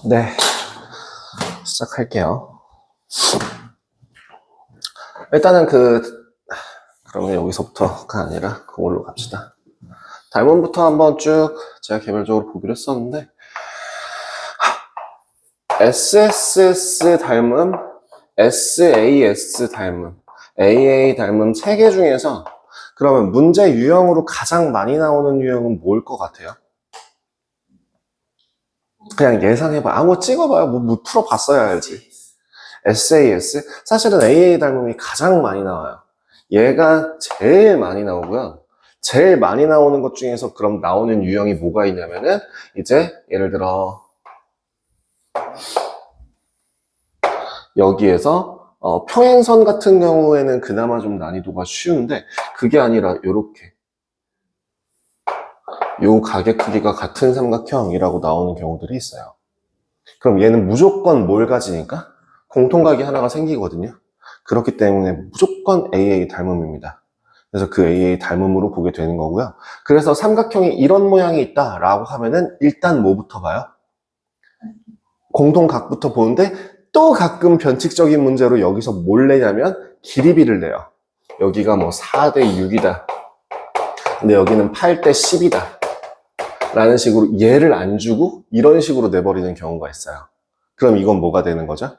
네, 시작할게요. 일단은 그러면 여기서부터가 아니라 그걸로 갑시다. 닮음부터 한번 쭉 제가 개별적으로 보기로 했었는데, SSS 닮음, SAS 닮음, AA 닮음 3개 중에서 그러면 문제 유형으로 가장 많이 나오는 유형은 뭘 것 같아요? 그냥 예상해봐. 뭐 찍어봐요. 뭐 풀어봤어야 알지. SAS? 사실은 AA 닮음이 가장 많이 나와요. 얘가 제일 많이 나오고요. 제일 많이 나오는 것 중에서 그럼 나오는 유형이 뭐가 있냐면은 이제 예를 들어 여기에서 평행선 같은 경우에는 그나마 좀 난이도가 쉬운데 그게 아니라 요렇게 요 가게 크기가 같은 삼각형이라고 나오는 경우들이 있어요. 그럼 얘는 무조건 뭘 가지니까? 공통각이 하나가 생기거든요. 그렇기 때문에 무조건 AA 닮음입니다. 그래서 그 AA 닮음으로 보게 되는 거고요. 그래서 삼각형이 이런 모양이 있다라고 하면은 일단 뭐부터 봐요? 공통각부터 보는데 또 가끔 변칙적인 문제로 여기서 뭘 내냐면 기리비를 내요. 여기가 뭐 4대 6이다. 근데 여기는 8대 10이다. 라는 식으로 얘를 안 주고 이런 식으로 내버리는 경우가 있어요. 그럼 이건 뭐가 되는 거죠?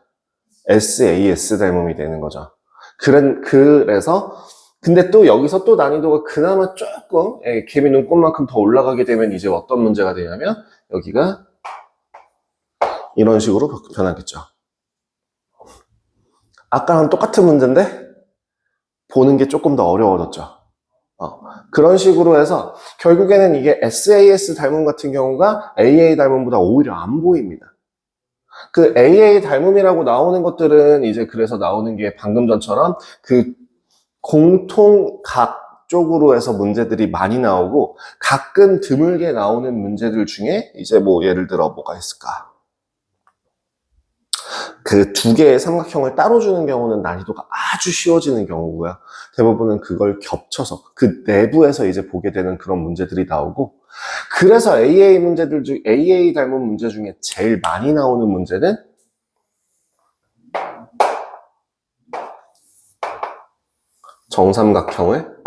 SAS 닮음이 되는 거죠. 그래서 근데 또 여기서 또 난이도가 그나마 조금 개미 눈곱만큼 더 올라가게 되면 이제 어떤 문제가 되냐면 여기가 이런 식으로 변하겠죠. 아까랑 똑같은 문제인데 보는 게 조금 더 어려워졌죠. 그런 식으로 해서 결국에는 이게 SAS 닮음 같은 경우가 AA 닮음보다 오히려 안 보입니다. 그 AA 닮음이라고 나오는 것들은 이제 그래서 나오는 게 방금 전처럼 그 공통각 쪽으로 해서 문제들이 많이 나오고 가끔 드물게 나오는 문제들 중에 이제 뭐 예를 들어 뭐가 있을까? 그 두 개의 삼각형을 따로 주는 경우는 난이도가 아주 쉬워지는 경우고요. 대부분은 그걸 겹쳐서 그 내부에서 이제 보게 되는 그런 문제들이 나오고 그래서 AA 닮은 문제 중에 제일 많이 나오는 문제는 정삼각형을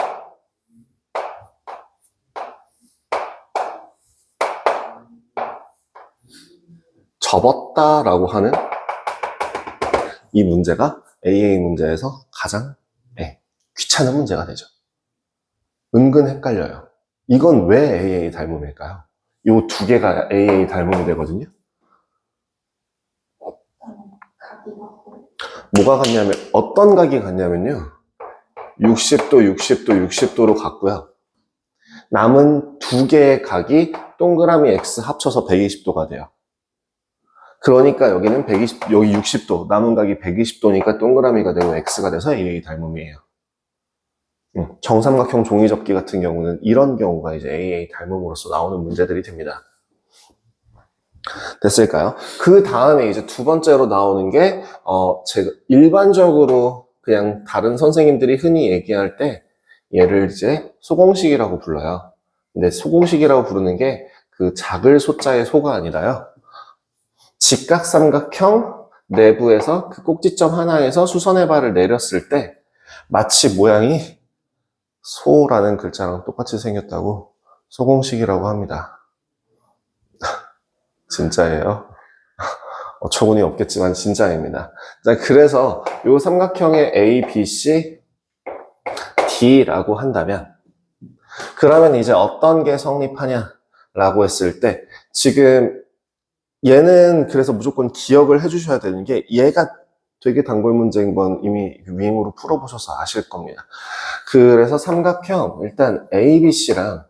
접었다라고 하는 이 문제가 AA 문제에서 가장 귀찮은 문제가 되죠. 은근 헷갈려요. 이건 왜 AA 닮음일까요? 이 두 개가 AA 닮음이 되거든요. 뭐가 같냐면 어떤 각이 같냐면요. 60도, 60도, 60도로 갔고요. 남은 두 개의 각이 동그라미 X 합쳐서 120도가 돼요. 그러니까 여기는 120, 여기 60도, 남은 각이 120도니까 동그라미가 되고 X가 돼서 AA 닮음이에요. 정삼각형 종이접기 같은 경우는 이런 경우가 이제 AA 닮음으로서 나오는 문제들이 됩니다. 됐을까요? 그 다음에 이제 두 번째로 나오는 게, 제가 일반적으로 그냥 다른 선생님들이 흔히 얘기할 때 얘를 이제 소공식이라고 불러요. 근데 소공식이라고 부르는 게 그 작을 소자의 소가 아니라요. 직각삼각형 내부에서 그 꼭지점 하나에서 수선의 발을 내렸을 때 마치 모양이 소라는 글자랑 똑같이 생겼다고 소공식이라고 합니다. 진짜예요. 어처구니 없겠지만 진짜입니다. 자, 그래서 이 삼각형의 A, B, C, D라고 한다면 그러면 이제 어떤 게 성립하냐라고 했을 때 지금 얘는 그래서 무조건 기억을 해주셔야 되는 게 얘가 되게 단골 문제인 건 이미 위임으로 풀어보셔서 아실 겁니다. 그래서 삼각형 일단 ABC랑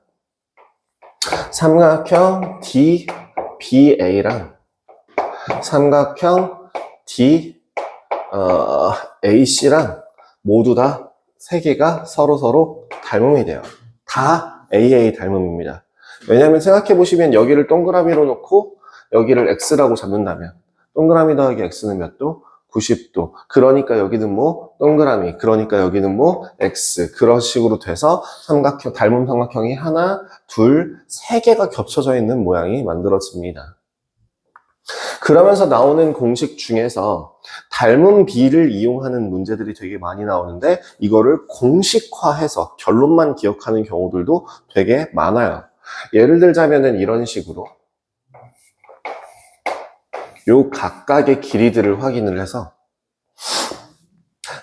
삼각형 DBA랑 삼각형 AC랑 모두 다 세 개가 서로 닮음이 돼요. 다 AA 닮음입니다. 왜냐하면 생각해보시면 여기를 동그라미로 놓고 여기를 X라고 잡는다면 동그라미 더하기 X는 몇 도? 90도. 그러니까 여기는 뭐 동그라미, 그러니까 여기는 뭐 X. 그런 식으로 돼서 삼각형, 닮은 삼각형이 하나, 둘, 세 개가 겹쳐져 있는 모양이 만들어집니다. 그러면서 나오는 공식 중에서 닮은 B를 이용하는 문제들이 되게 많이 나오는데 이거를 공식화해서 결론만 기억하는 경우들도 되게 많아요. 예를 들자면은 이런 식으로 요 각각의 길이들을 확인을 해서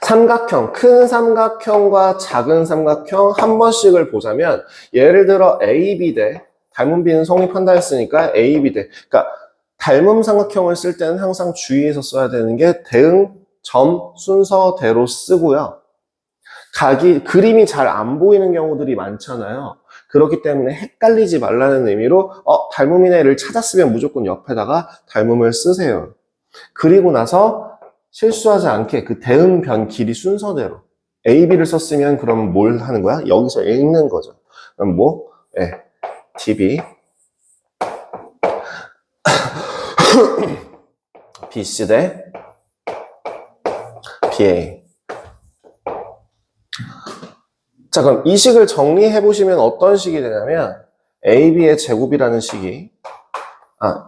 삼각형, 큰 삼각형과 작은 삼각형 한 번씩을 보자면 예를 들어 AB 대 닮은 B는 성립한다 했으니까 AB 대 그러니까 닮은 삼각형을 쓸 때는 항상 주의해서 써야 되는 게 대응, 점, 순서대로 쓰고요. 그림이 잘 안 보이는 경우들이 많잖아요. 그렇기 때문에 헷갈리지 말라는 의미로 닮음이네를 찾았으면 무조건 옆에다가 닮음을 쓰세요. 그리고 나서 실수하지 않게 그 대응, 변, 길이 순서대로 AB를 썼으면 그럼 뭘 하는 거야? 여기서 읽는 거죠. 그럼 뭐? TB BC 대 BA. 자, 그럼 이 식을 정리해 보시면 어떤 식이 되냐면 AB의 제곱이라는 식이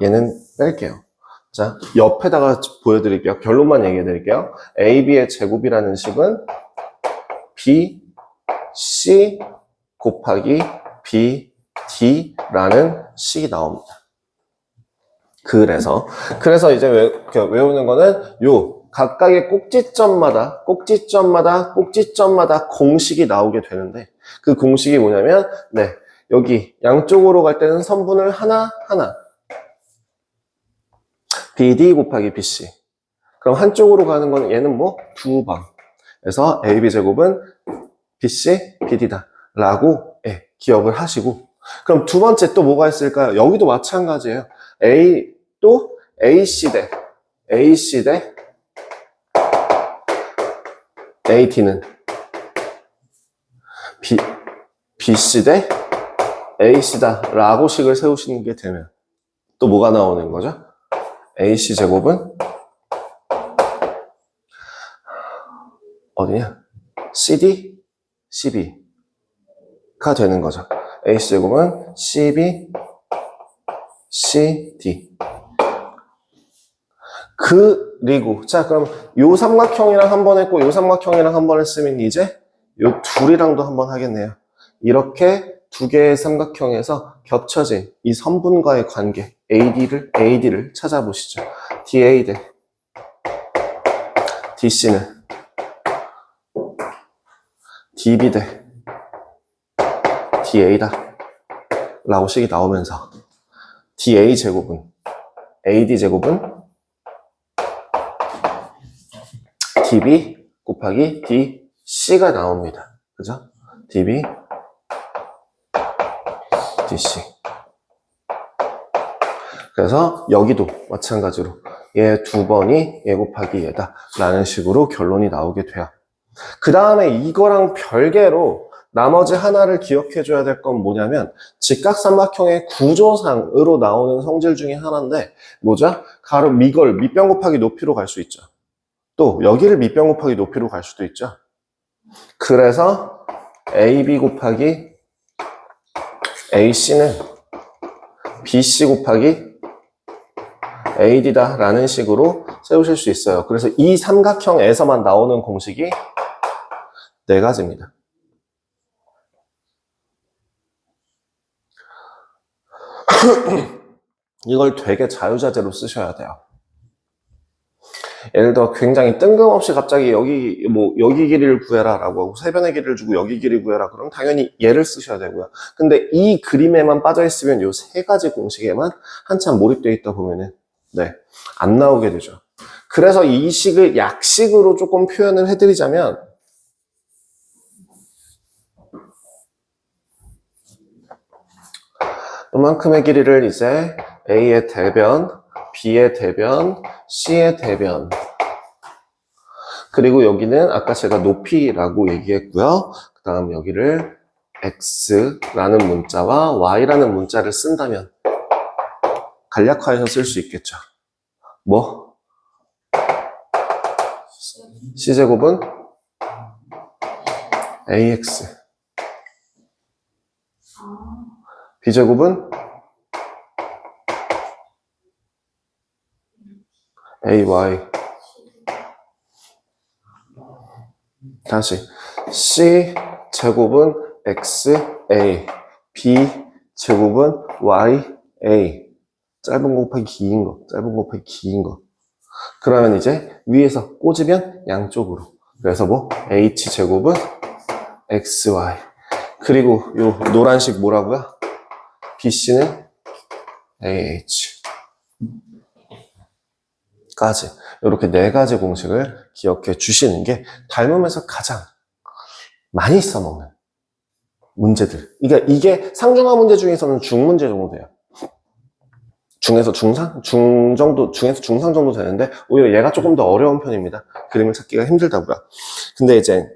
얘는 뺄게요. 자, 옆에다가 보여드릴게요. 결론만 얘기해 드릴게요. AB의 제곱이라는 식은 BC 곱하기 BD라는 식이 나옵니다. 그래서 이제 외우는 거는 요 각각의 꼭지점마다 공식이 나오게 되는데 그 공식이 뭐냐면 여기 양쪽으로 갈 때는 선분을 하나 BD 곱하기 BC. 그럼 한쪽으로 가는 건 얘는 뭐? 2번. 그래서 AB제곱은 BC, BD다 라고 기억을 하시고 그럼 두 번째 또 뭐가 있을까요? 여기도 마찬가지예요. 또 AC 대 AD는 BC 대 AC다 라고 식을 세우시는 게 되면 또 뭐가 나오는 거죠? AC 제곱은 어디냐? CD, CB가 되는 거죠. AC 제곱은 CB, CD. 그리고 자 그럼 요 삼각형이랑 한 번 했고 요 삼각형이랑 한 번 했으면 이제 요 둘이랑도 한 번 하겠네요. 이렇게 두 개의 삼각형에서 겹쳐진 이 선분과의 관계 AD를 찾아보시죠. DA 대 DC는 DB 대 DA다 라고 식이 나오면서 DA 제곱은 AD 제곱은 DB 곱하기 DC가 나옵니다. 그죠? DB DC. 그래서 여기도 마찬가지로 얘 두 번이 얘 곱하기 얘다 라는 식으로 결론이 나오게 돼요. 그 다음에 이거랑 별개로 나머지 하나를 기억해 줘야 될 건 뭐냐면 직각삼각형의 구조상으로 나오는 성질 중에 하나인데 뭐죠? 가로 밑변 곱하기 높이로 갈 수 있죠. 또 여기를 밑변 곱하기 높이로 갈 수도 있죠. 그래서 AB 곱하기 AC는 BC 곱하기 AD다 라는 식으로 세우실 수 있어요. 그래서 이 삼각형에서만 나오는 공식이 4가지입니다. 이걸 되게 자유자재로 쓰셔야 돼요. 예를 들어 굉장히 뜬금없이 갑자기 여기 길이를 구해라 라고 하고 세변의 길이를 주고 여기 길이 구해라 그럼 당연히 얘를 쓰셔야 되고요. 근데 이 그림에만 빠져 있으면 요 3가지 공식에만 한참 몰입되어 있다 보면은 안 나오게 되죠. 그래서 이 식을 약식으로 조금 표현을 해드리자면 이만큼의 길이를 이제 A의 대변, B의 대변, C의 대변 그리고 여기는 아까 제가 높이라고 얘기했고요. 그 다음 여기를 X라는 문자와 Y라는 문자를 쓴다면 간략화해서 쓸 수 있겠죠. 뭐? C제곱은 AX B제곱은 AY. 다시 C 제곱은 XA, B 제곱은 YA. 짧은 곱하기 긴 거, 짧은 곱하기 긴 거. 그러면 이제 위에서 꽂으면 양쪽으로. 그래서 뭐 H 제곱은 XY. 그리고 요 노란색 뭐라고요? BC는 AH. 까지. 이렇게 네 가지 공식을 기억해 주시는 게 닮음에서 가장 많이 써먹는 문제들. 그러니까 이게 상중하 문제 중에서는 중문제 정도 돼요. 중에서 중상? 중 정도, 중에서 중상 정도 되는데, 오히려 얘가 조금 더 어려운 편입니다. 그림을 찾기가 힘들다고요. 근데 이제,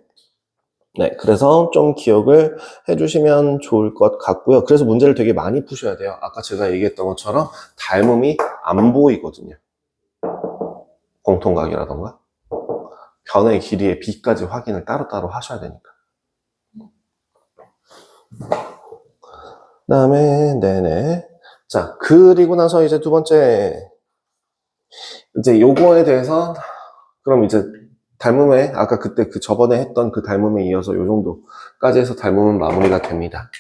네, 그래서 좀 기억을 해주시면 좋을 것 같고요. 그래서 문제를 되게 많이 푸셔야 돼요. 아까 제가 얘기했던 것처럼 닮음이 안 보이거든요. 공통각이라던가. 변의 길이의 b까지 확인을 따로따로 하셔야 되니까. 그 다음에, 네네. 자, 그리고 나서 이제 두 번째, 이제 요거에 대해서, 그럼 이제 닮음에, 아까 그때 그 저번에 했던 그 닮음에 이어서 요 정도까지 해서 닮음은 마무리가 됩니다.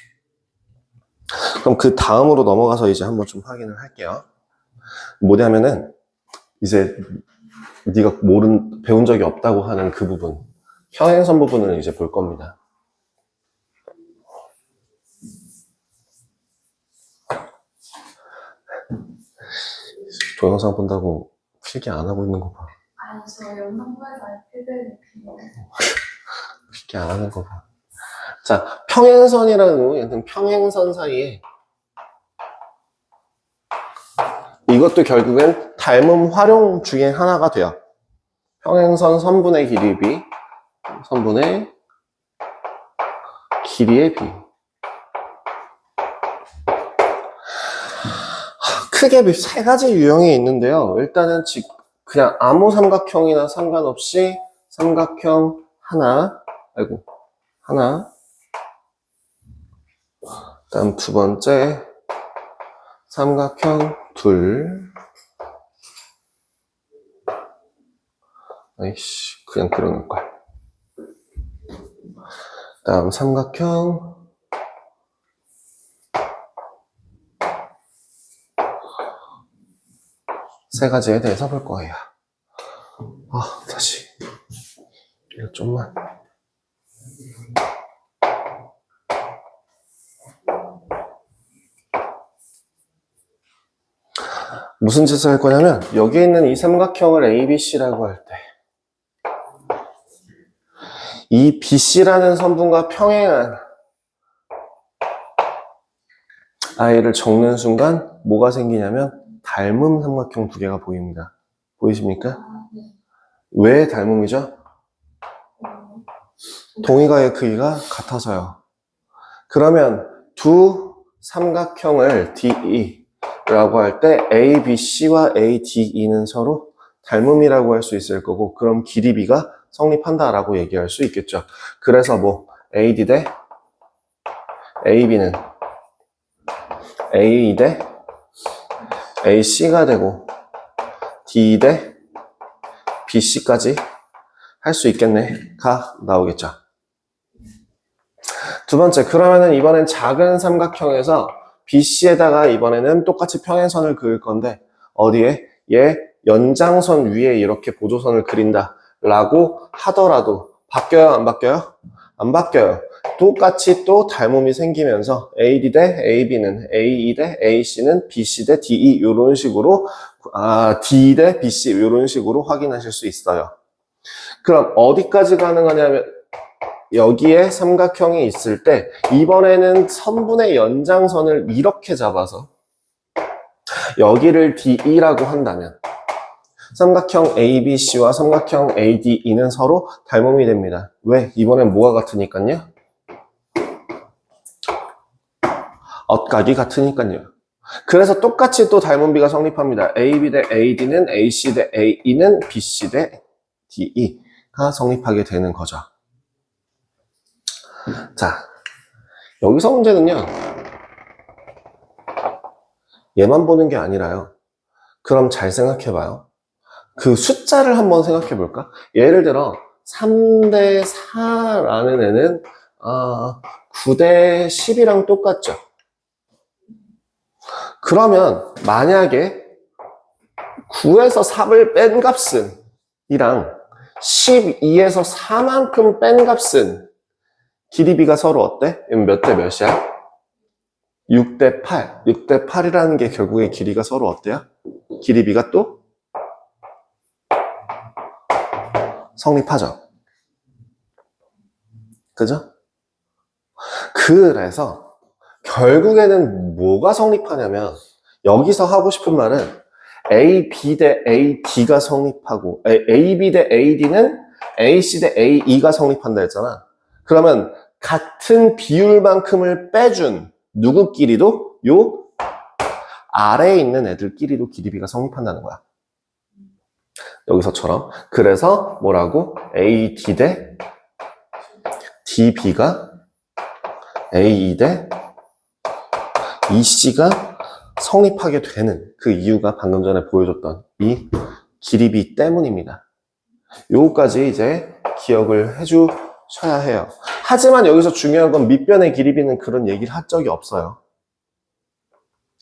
그럼 그 다음으로 넘어가서 이제 한번 좀 확인을 할게요. 뭐냐면은, 이제 네가 배운 적이 없다고 하는 그 부분, 평행선 부분을 이제 볼 겁니다. 동영상 본다고 필기 안 하고 있는 거 봐. 아니, 저 영상부에서 알피드를 필기 안 하는 거 봐. 자, 평행선이라는 얘는 평행선 사이에 이것도 결국엔 닮음 활용 중에 하나가 돼요. 평행선 선분의 길이 b, 선분의 길이의 b. 크게 세 가지 유형이 있는데요. 일단은 그냥 아무 삼각형이나 상관없이 삼각형 하나, 하나. 다음 두 번째, 삼각형 둘. 아이씨, 그냥 그러는걸. 다음 삼각형 세 가지에 대해서 볼 거예요. 다시. 이거 좀만. 무슨 짓을 할 거냐면, 여기 있는 이 삼각형을 ABC라고 할 때, 이 BC라는 선분과 평행한 아이를 적는 순간, 뭐가 생기냐면, 닮음 삼각형 두 개가 보입니다. 보이십니까? 왜 닮음이죠? 동의가의 크기가 같아서요. 그러면 두 삼각형을 DE라고 할 때 ABC와 ADE는 서로 닮음이라고 할 수 있을 거고, 그럼 길이 B가 성립한다라고 얘기할 수 있겠죠. 그래서 뭐 AD 대 AB는 AE 대 AC가 되고 D 대 BC까지 할 수 있겠네가 나오겠죠. 두 번째, 그러면은 이번엔 작은 삼각형에서 BC에다가 이번에는 똑같이 평행선을 그을 건데, 어디에? 얘 연장선 위에 이렇게 보조선을 그린다 라고 하더라도 바뀌어요? 안 바뀌어요? 안 바뀌어요. 똑같이 또 닮음이 생기면서 AD 대 AB는 AE 대 AC는 BC 대 DE 이런 식으로 D 대 BC 이런 식으로 확인하실 수 있어요. 그럼 어디까지 가능하냐면 여기에 삼각형이 있을 때 이번에는 선분의 연장선을 이렇게 잡아서 여기를 DE라고 한다면 삼각형 ABC와 삼각형 ADE는 서로 닮음이 됩니다. 왜? 이번엔 뭐가 같으니까요? 엇각이 같으니까요. 그래서 똑같이 또 닮음비가 성립합니다. AB 대 AD는 AC 대 AE는 BC 대 DE가 성립하게 되는 거죠. 자, 여기서 문제는요. 얘만 보는 게 아니라요. 그럼 잘 생각해봐요. 그 숫자를 한번 생각해 볼까? 예를 들어 3대 4라는 애는 9대 10이랑 똑같죠. 그러면 만약에 9에서 3을 뺀 값은 이랑 12에서 4만큼 뺀 값은 길이비가 서로 어때? 몇 대 몇이야? 6대 8. 6대 8이라는 게 결국에 길이가 서로 어때요? 길이비가 또 성립하죠. 그죠? 그래서 결국에는 뭐가 성립하냐면 여기서 하고 싶은 말은 AB 대 AD가 성립하고 AB 대 AD는 AC 대 AE가 성립한다 했잖아. 그러면 같은 비율만큼을 빼준 누구끼리도 요 아래에 있는 애들끼리도 길이비가 성립한다는 거야. 여기서처럼. 그래서 뭐라고? AD 대 DB가 AE 대 EC가 성립하게 되는 그 이유가 방금 전에 보여줬던 이 길이비 때문입니다. 요거까지 이제 기억을 해주셔야 해요. 하지만 여기서 중요한 건 밑변의 길이비는 그런 얘기를 한 적이 없어요.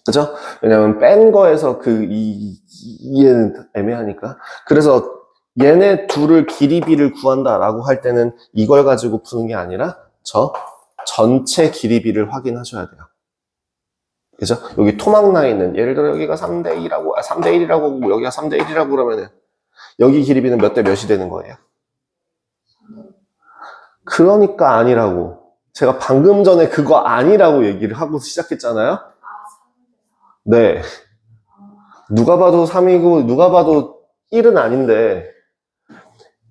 그죠? 왜냐면 뺀 거에서 이해는 애매하니까. 그래서 얘네 둘을 길이비를 구한다라고 할 때는 이걸 가지고 푸는 게 아니라 저 전체 길이비를 확인하셔야 돼요. 그죠? 여기 토막 나 있는, 예를 들어 여기가 3대 2라고, 3대 1이라고, 여기가 3대 1이라고 그러면은, 여기 길이비는 몇 대 몇이 되는 거예요? 그러니까 아니라고. 제가 방금 전에 그거 아니라고 얘기를 하고 시작했잖아요? 네. 누가 봐도 3이고, 누가 봐도 1은 아닌데,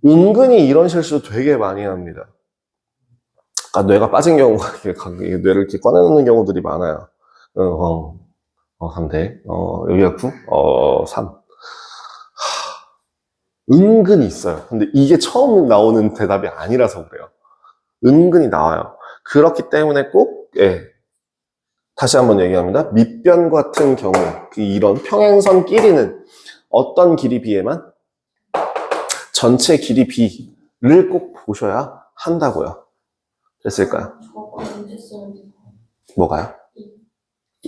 은근히 이런 실수 되게 많이 합니다. 뇌가 빠진 경우가, 뇌를 이렇게 꺼내놓는 경우들이 많아요. 3대. 여기가 9? 3. 은근히 있어요. 근데 이게 처음 나오는 대답이 아니라서 그래요. 은근히 나와요. 그렇기 때문에 꼭, 다시 한번 얘기합니다. 밑변 같은 경우, 이런 평행선끼리는 어떤 길이비에만 전체 길이비를 꼭 보셔야 한다고요. 됐을까요? 저거 언제 쓰는지 뭐가요?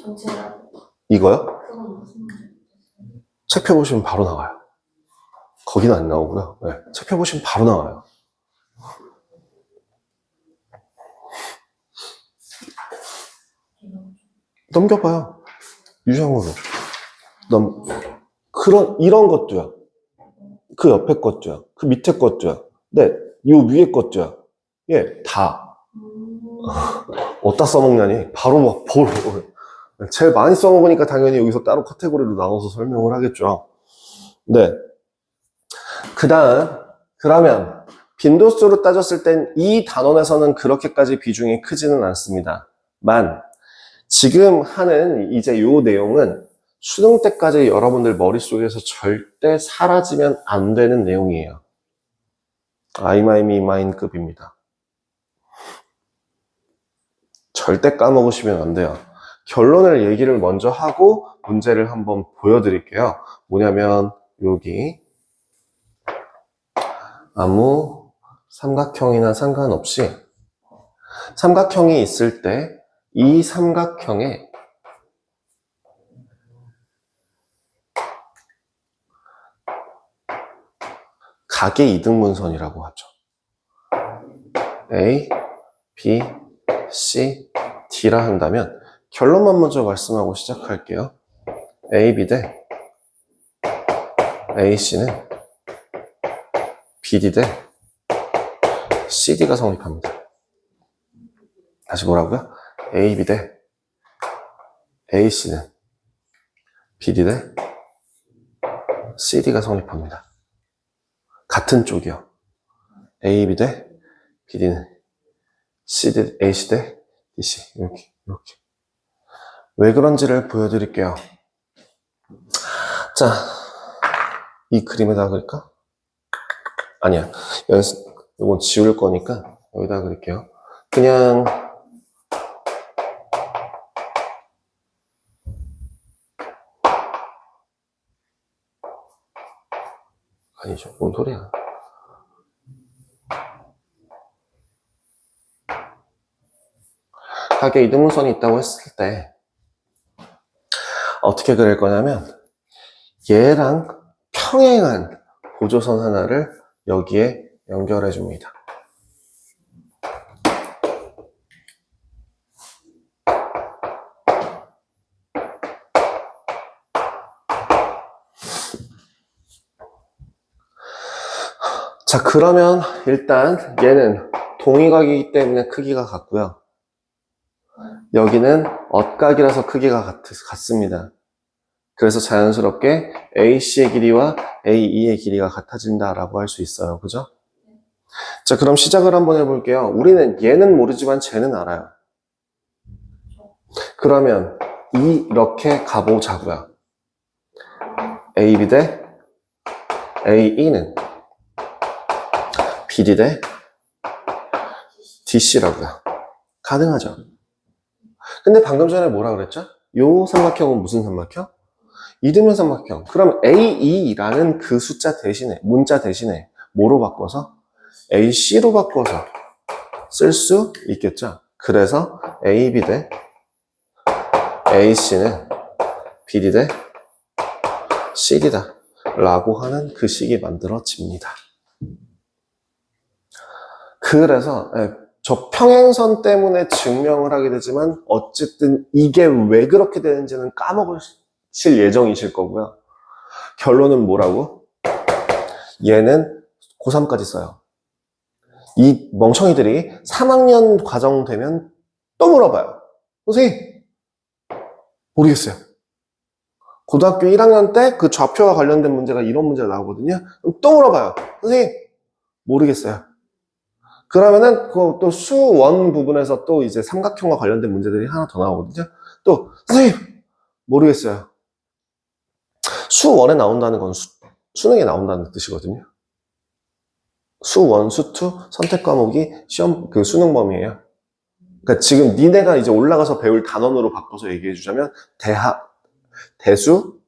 전체라고. 이거요? 그건 무슨 말이에요? 책 펴보시면 바로 나와요. 거기는 안 나오고요. 네, 책 펴보시면 바로 나와요. 넘겨봐요. 유형으로. 이런 것도야. 그 옆에 것도야. 그 밑에 것도야. 네, 요 위에 것도야. 예, 다. 어디다 써먹냐니? 바로 막, 제일 많이 써먹으니까 당연히 여기서 따로 카테고리로 나눠서 설명을 하겠죠. 네. 그러면, 빈도수로 따졌을 땐 이 단원에서는 그렇게까지 비중이 크지는 않습니다. 지금 하는 이제 요 내용은 수능 때까지 여러분들 머릿속에서 절대 사라지면 안 되는 내용이에요. 아이마이미마인급입니다. 절대 까먹으시면 안 돼요. 결론을 얘기를 먼저 하고 문제를 한번 보여드릴게요. 뭐냐면 여기 아무 삼각형이나 상관없이 삼각형이 있을 때 이 삼각형에 각의 이등분선이라고 하죠. A, B, C, D라 한다면 결론만 먼저 말씀하고 시작할게요. A, B 대 AC는 BD 대 CD가 성립합니다. 다시 뭐라고요? A, B 대 AC는 BD 대 CD가 성립합니다. 같은 쪽이요. A, B 대 BD는 CD, AC 대 DC. 이렇게. 왜 그런지를 보여드릴게요. 자, 이 그림에다 그릴까? 아니야. 이건 지울 거니까 여기다 그릴게요. 그냥 아니죠. 뭔 소리야. 각의 이등분선이 있다고 했을 때 어떻게 그릴 거냐면 얘랑 평행한 보조선 하나를 여기에 연결해 줍니다. 자, 그러면 일단 얘는 동위각이기 때문에 크기가 같고요. 여기는 엇각이라서 크기가 같습니다. 그래서 자연스럽게 AC의 길이와 AE의 길이가 같아진다라고 할 수 있어요. 그죠? 자, 그럼 시작을 한번 해볼게요. 우리는 얘는 모르지만 쟤는 알아요. 그러면 이렇게 가보자고요. AB 대 AE는 BD 대 DC라고요. 가능하죠? 근데 방금 전에 뭐라 그랬죠? 요 삼각형은 무슨 삼각형? 이등변 삼각형. 그럼 AE라는 그 숫자 대신에, 문자 대신에 뭐로 바꿔서? AC로 바꿔서 쓸 수 있겠죠? 그래서 AB 대 AC는 BD 대 CD다 라고 하는 그 식이 만들어집니다. 그래서 저 평행선 때문에 증명을 하게 되지만 어쨌든 이게 왜 그렇게 되는지는 까먹으실 예정이실 거고요. 결론은 뭐라고? 얘는 고3까지 써요. 이 멍청이들이 3학년 과정 되면 또 물어봐요. 선생님, 모르겠어요. 고등학교 1학년 때 그 좌표와 관련된 문제가 이런 문제가 나오거든요. 그럼 또 물어봐요. 선생님, 모르겠어요. 그러면은 그 또 수원 부분에서 또 이제 삼각형과 관련된 문제들이 하나 더 나오거든요. 또 선생님, 모르겠어요. 수원에 나온다는 건 수능에 나온다는 뜻이거든요. 수원, 수투 선택 과목이 시험 그 수능 범위예요. 그러니까 지금 니네가 이제 올라가서 배울 단원으로 바꿔서 얘기해 주자면 대수,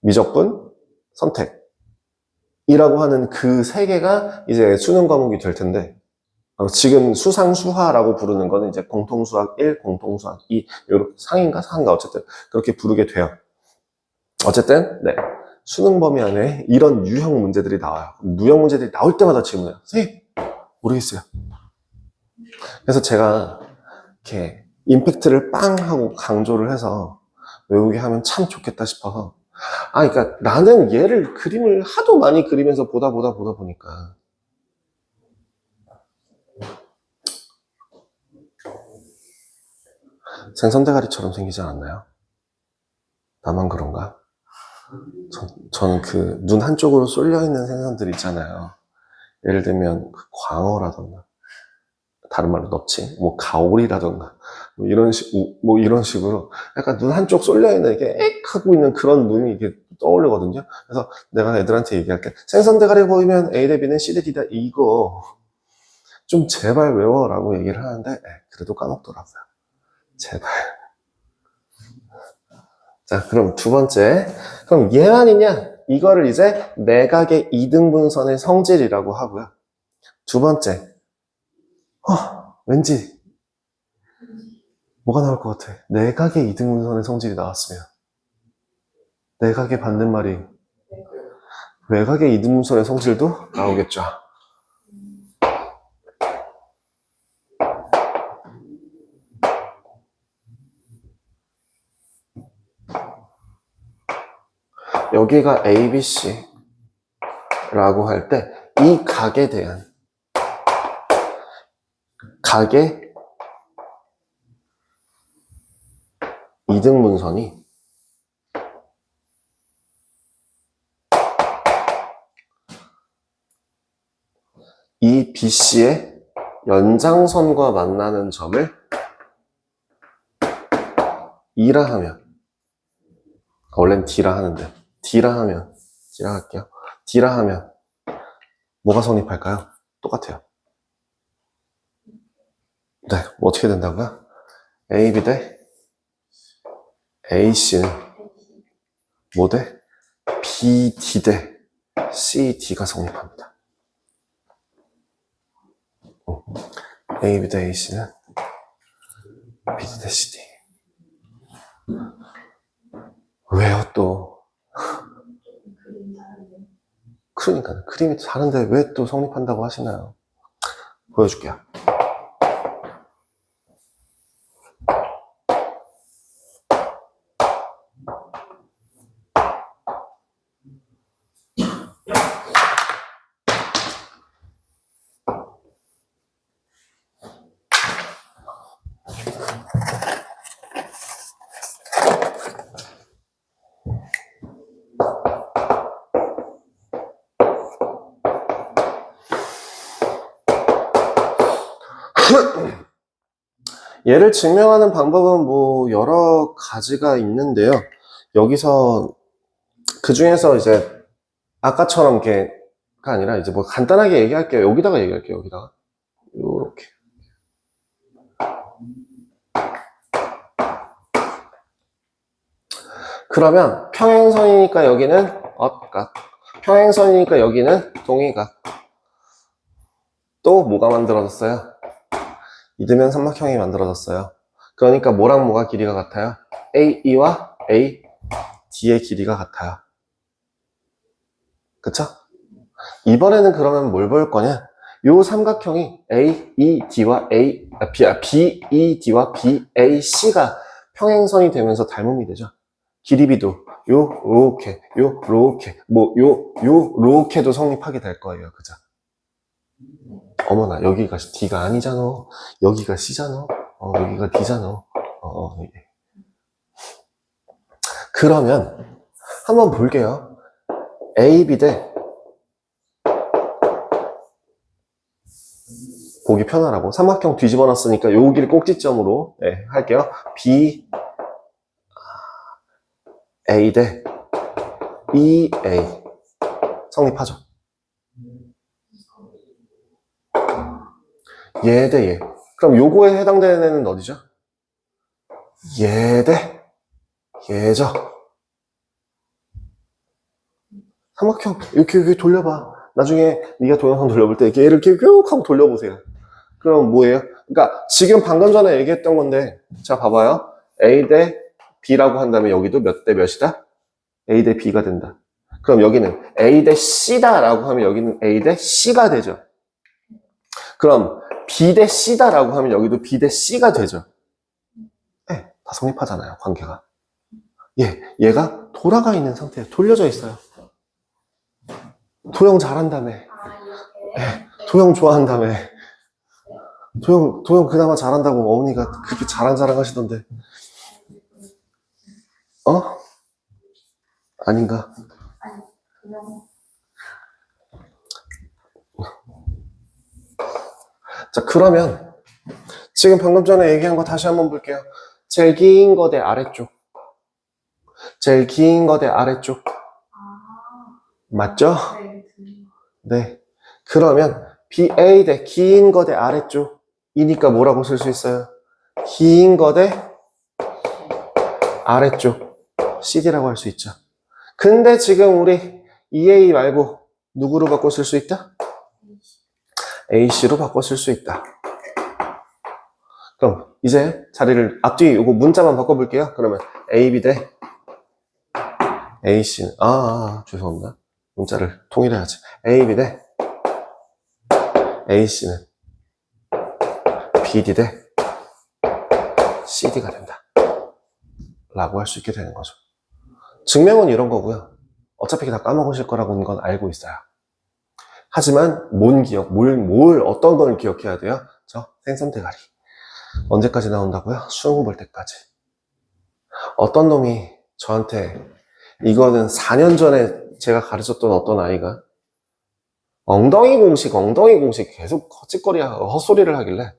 미적분, 선택이라고 하는 그 세 개가 이제 수능 과목이 될 텐데 지금 수상수하라고 부르는 거는 이제 공통수학 1, 공통수학 2 요렇게 상인가 상인가 어쨌든 그렇게 부르게 돼요. 어쨌든 네. 수능 범위 안에 이런 유형 문제들이 나와요. 유형 문제들이 나올 때마다 질문해요. 선생님, 모르겠어요. 그래서 제가 이렇게 임팩트를 빵 하고 강조를 해서 외우게 하면 참 좋겠다 싶어서 그러니까 나는 얘를 그림을 하도 많이 그리면서 보다 보니까 생선대가리처럼 생기지 않았나요? 나만 그런가? 저는 그 눈 한쪽으로 쏠려있는 생선들 있잖아요. 예를 들면 그 광어라던가 다른 말로 넙치, 뭐 가오리라던가 뭐 이런 식으로 약간 눈 한쪽 쏠려있는 이게 액 하고 있는 그런 눈이 이게 떠오르거든요. 그래서 내가 애들한테 얘기할 때 생선대가리 보이면 A 대 B는 C 대 D다 이거 좀 제발 외워라고 얘기를 하는데 그래도 까먹더라고요. 제발. 자, 그럼 두 번째. 그럼 얘만이냐? 이거를 이제 내각의 이등분선의 성질이라고 하고요. 두 번째. 왠지 뭐가 나올 것 같아? 내각의 이등분선의 성질이 나왔으면 내각의 반대말이 외각의 이등분선의 성질도 나오겠죠. 여기가 ABC 라고 할 때 이 각에 대한 각의 이등분선이 이 BC의 연장선과 만나는 점을 E라 하면 원래는 D라 하는데 D라 할게요. D라 하면 뭐가 성립할까요? 똑같아요. 네, 뭐 어떻게 된다고요? AB 대 AC는 뭐 대? BD 대 CD가 성립합니다. A, B 대 AC는 B 대 CD. 왜요 또? 그림 다른데. 그러니까 그림이 다른데 왜 또 성립한다고 하시나요? 보여줄게요. 얘를 증명하는 방법은 뭐 여러 가지가 있는데요. 여기서 그 중에서 이제 아까처럼 이렇게가 아니라 이제 뭐 간단하게 얘기할게요. 여기다가 얘기할게요. 여기다가 요렇게. 그러면 평행선이니까 여기는 엇각, 평행선이니까 여기는 동의각. 또 뭐가 만들어졌어요? 이등변 삼각형이 만들어졌어요. 그러니까 뭐랑 뭐가 길이가 같아요? AE와 AD의 길이가 같아요. 그쵸? 이번에는 그러면 뭘 볼 거냐? 요 삼각형이 AED와 BED와 BAC가 평행선이 되면서 닮음이 되죠. 길이비도 요렇게 요렇게도 성립하게 될 거예요. 그죠? 어머나 여기가 D가 아니잖아. 여기가 C잖아. 여기가 D잖아. 이게. 그러면 한번 볼게요. AB 대 보기 편하라고 삼각형 뒤집어 놨으니까 여기를 꼭지점으로 할게요. B A 대 EA 성립하죠. 얘 대 얘. 그럼 요거에 해당되는 애는 어디죠? 얘 대 얘죠. 삼각형 이렇게 돌려봐. 나중에 네가 동영상 돌려볼 때 얘를 이렇게 쭉 하고 돌려보세요. 그럼 뭐예요? 그러니까 지금 방금 전에 얘기했던 건데, 자 봐봐요. A 대 B라고 한다면 여기도 몇 대 몇이다? A 대 B가 된다. 그럼 여기는 A 대 C다 라고 하면 여기는 A 대 C가 되죠. 그럼 B 대 C다 라고 하면 여기도 B 대 C가 되죠. 네, 다 성립하잖아요, 관계가. 얘가 돌아가 있는 상태에 돌려져 있어요. 도형 잘한다며. 도형 좋아한다며. 도형 그나마 잘한다고 어머니가 그렇게 자랑 하시던데. 아닌가? 아니, 그냥 자, 그러면 지금 방금 전에 얘기한 거 다시 한번 볼게요. 제일 긴 거 대 아래쪽. 제일 긴 거 대 아래쪽. 맞죠? 네. 그러면 BA 대 긴 거 대 아래쪽이니까 뭐라고 쓸 수 있어요? 긴 거 대 아래쪽. CD라고 할 수 있죠. 근데 지금 우리 EA 말고 누구로 바꿔 쓸 수 있다? AC로 바꿔 쓸 수 있다. 그럼 이제 자리를 앞뒤 요거 문자만 바꿔볼게요. 그러면 AB 대 AC는 죄송합니다. 문자를 통일해야지. AB 대 AC는 BD 대 CD가 된다. 라고 할 수 있게 되는 거죠. 증명은 이런 거고요. 어차피 다 까먹으실 거라고는 건 알고 있어요. 하지만 어떤 걸 기억해야 돼요? 저 생선 대가리. 언제까지 나온다고요? 수능 볼 때까지. 어떤 놈이 저한테 이거는 4년 전에 제가 가르쳤던 어떤 아이가 엉덩이 공식 계속 헛소리를 하길래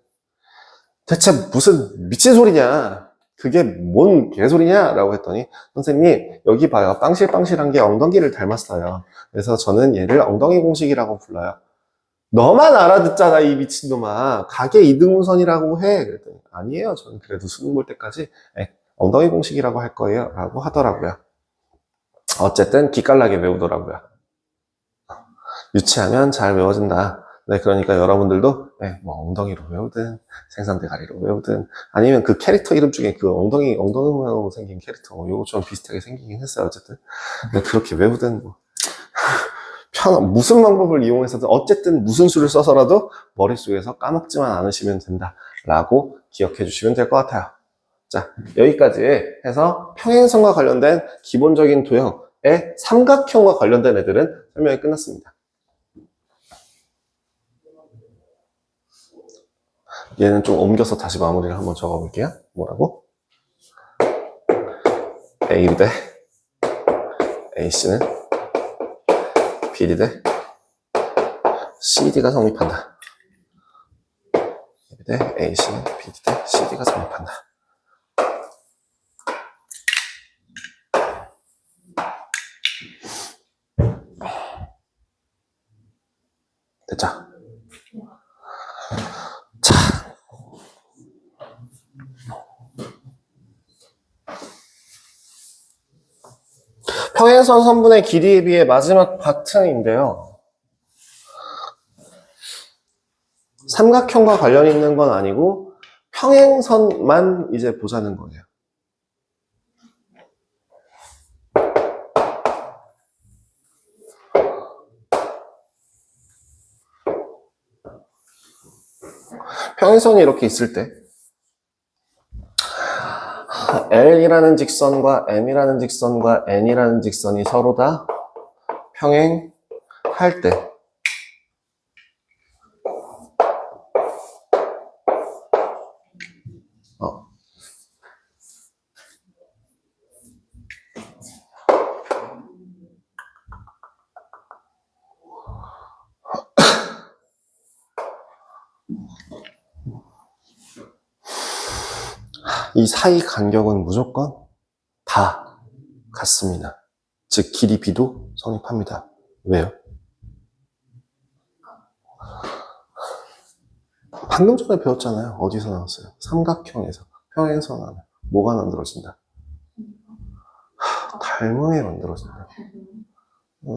대체 무슨 미친 소리냐? 그게 뭔 개소리냐? 라고 했더니 선생님 여기 봐요. 빵실빵실한 게 엉덩이를 닮았어요. 그래서 저는 얘를 엉덩이 공식이라고 불러요. 너만 알아듣잖아 이 미친놈아. 가계 이등분선이라고 해. 그랬더니 아니에요. 저는 그래도 수능 볼 때까지 엉덩이 공식이라고 할 거예요. 라고 하더라고요. 어쨌든 기깔나게 외우더라고요. 유치하면 잘 외워진다. 네, 그러니까 여러분들도 네, 뭐 엉덩이로 외우든 생선대가리로 외우든 아니면 그 캐릭터 이름 중에 그 엉덩이 모양으로 생긴 캐릭터 요거처럼 비슷하게 생기긴 했어요. 어쨌든 네, 그렇게 외우든 뭐 무슨 방법을 이용해서든 어쨌든 무슨 수를 써서라도 머릿속에서 까먹지만 않으시면 된다라고 기억해 주시면 될 것 같아요. 자, 여기까지 해서 평행선과 관련된 기본적인 도형의 삼각형과 관련된 애들은 설명이 끝났습니다. 얘는 좀 옮겨서 다시 마무리를 한번 적어볼게요. 뭐라고? A대 AC는 BD 대 CD가 성립한다. 대 AC는 BD 대 CD가 성립한다. 됐죠? 자, 평행선 선분의 길이에 비해 마지막 파트인데요. 삼각형과 관련이 있는 건 아니고 평행선만 이제 보자는 거예요. 평행선이 이렇게 있을 때 L이라는 직선과 M이라는 직선과 N이라는 직선이 서로 다 평행할 때 이 사이 간격은 무조건 다 같습니다. 즉 길이 B도 성립합니다. 왜요? 방금 전에 배웠잖아요. 어디서 나왔어요? 삼각형에서 평행선 안에 뭐가 만들어진다? 닮음이 만들어진다.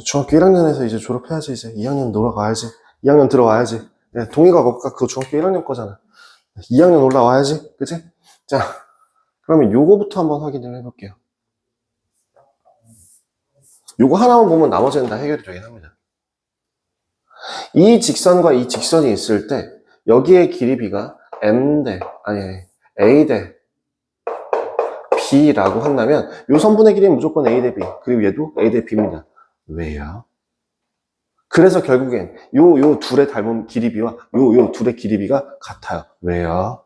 중학교 1학년에서 이제 졸업해야지. 이제 2학년 놀아가야지. 2학년 들어와야지. 네, 동의가 없까 그거 중학교 1학년 거잖아. 2학년 올라와야지. 그치? 자, 그러면 요거부터 한번 확인을 해볼게요. 요거 하나만 보면 나머지는 다 해결이 되긴 합니다. 이 직선과 이 직선이 있을 때 여기에 길이 B가 A 대 B라고 한다면 요 선분의 길이는 무조건 A 대 B 그리고 얘도 A 대 B입니다. 왜요? 그래서 결국엔 요 둘의 닮은 길이 B와 요 둘의 길이 B가 같아요. 왜요?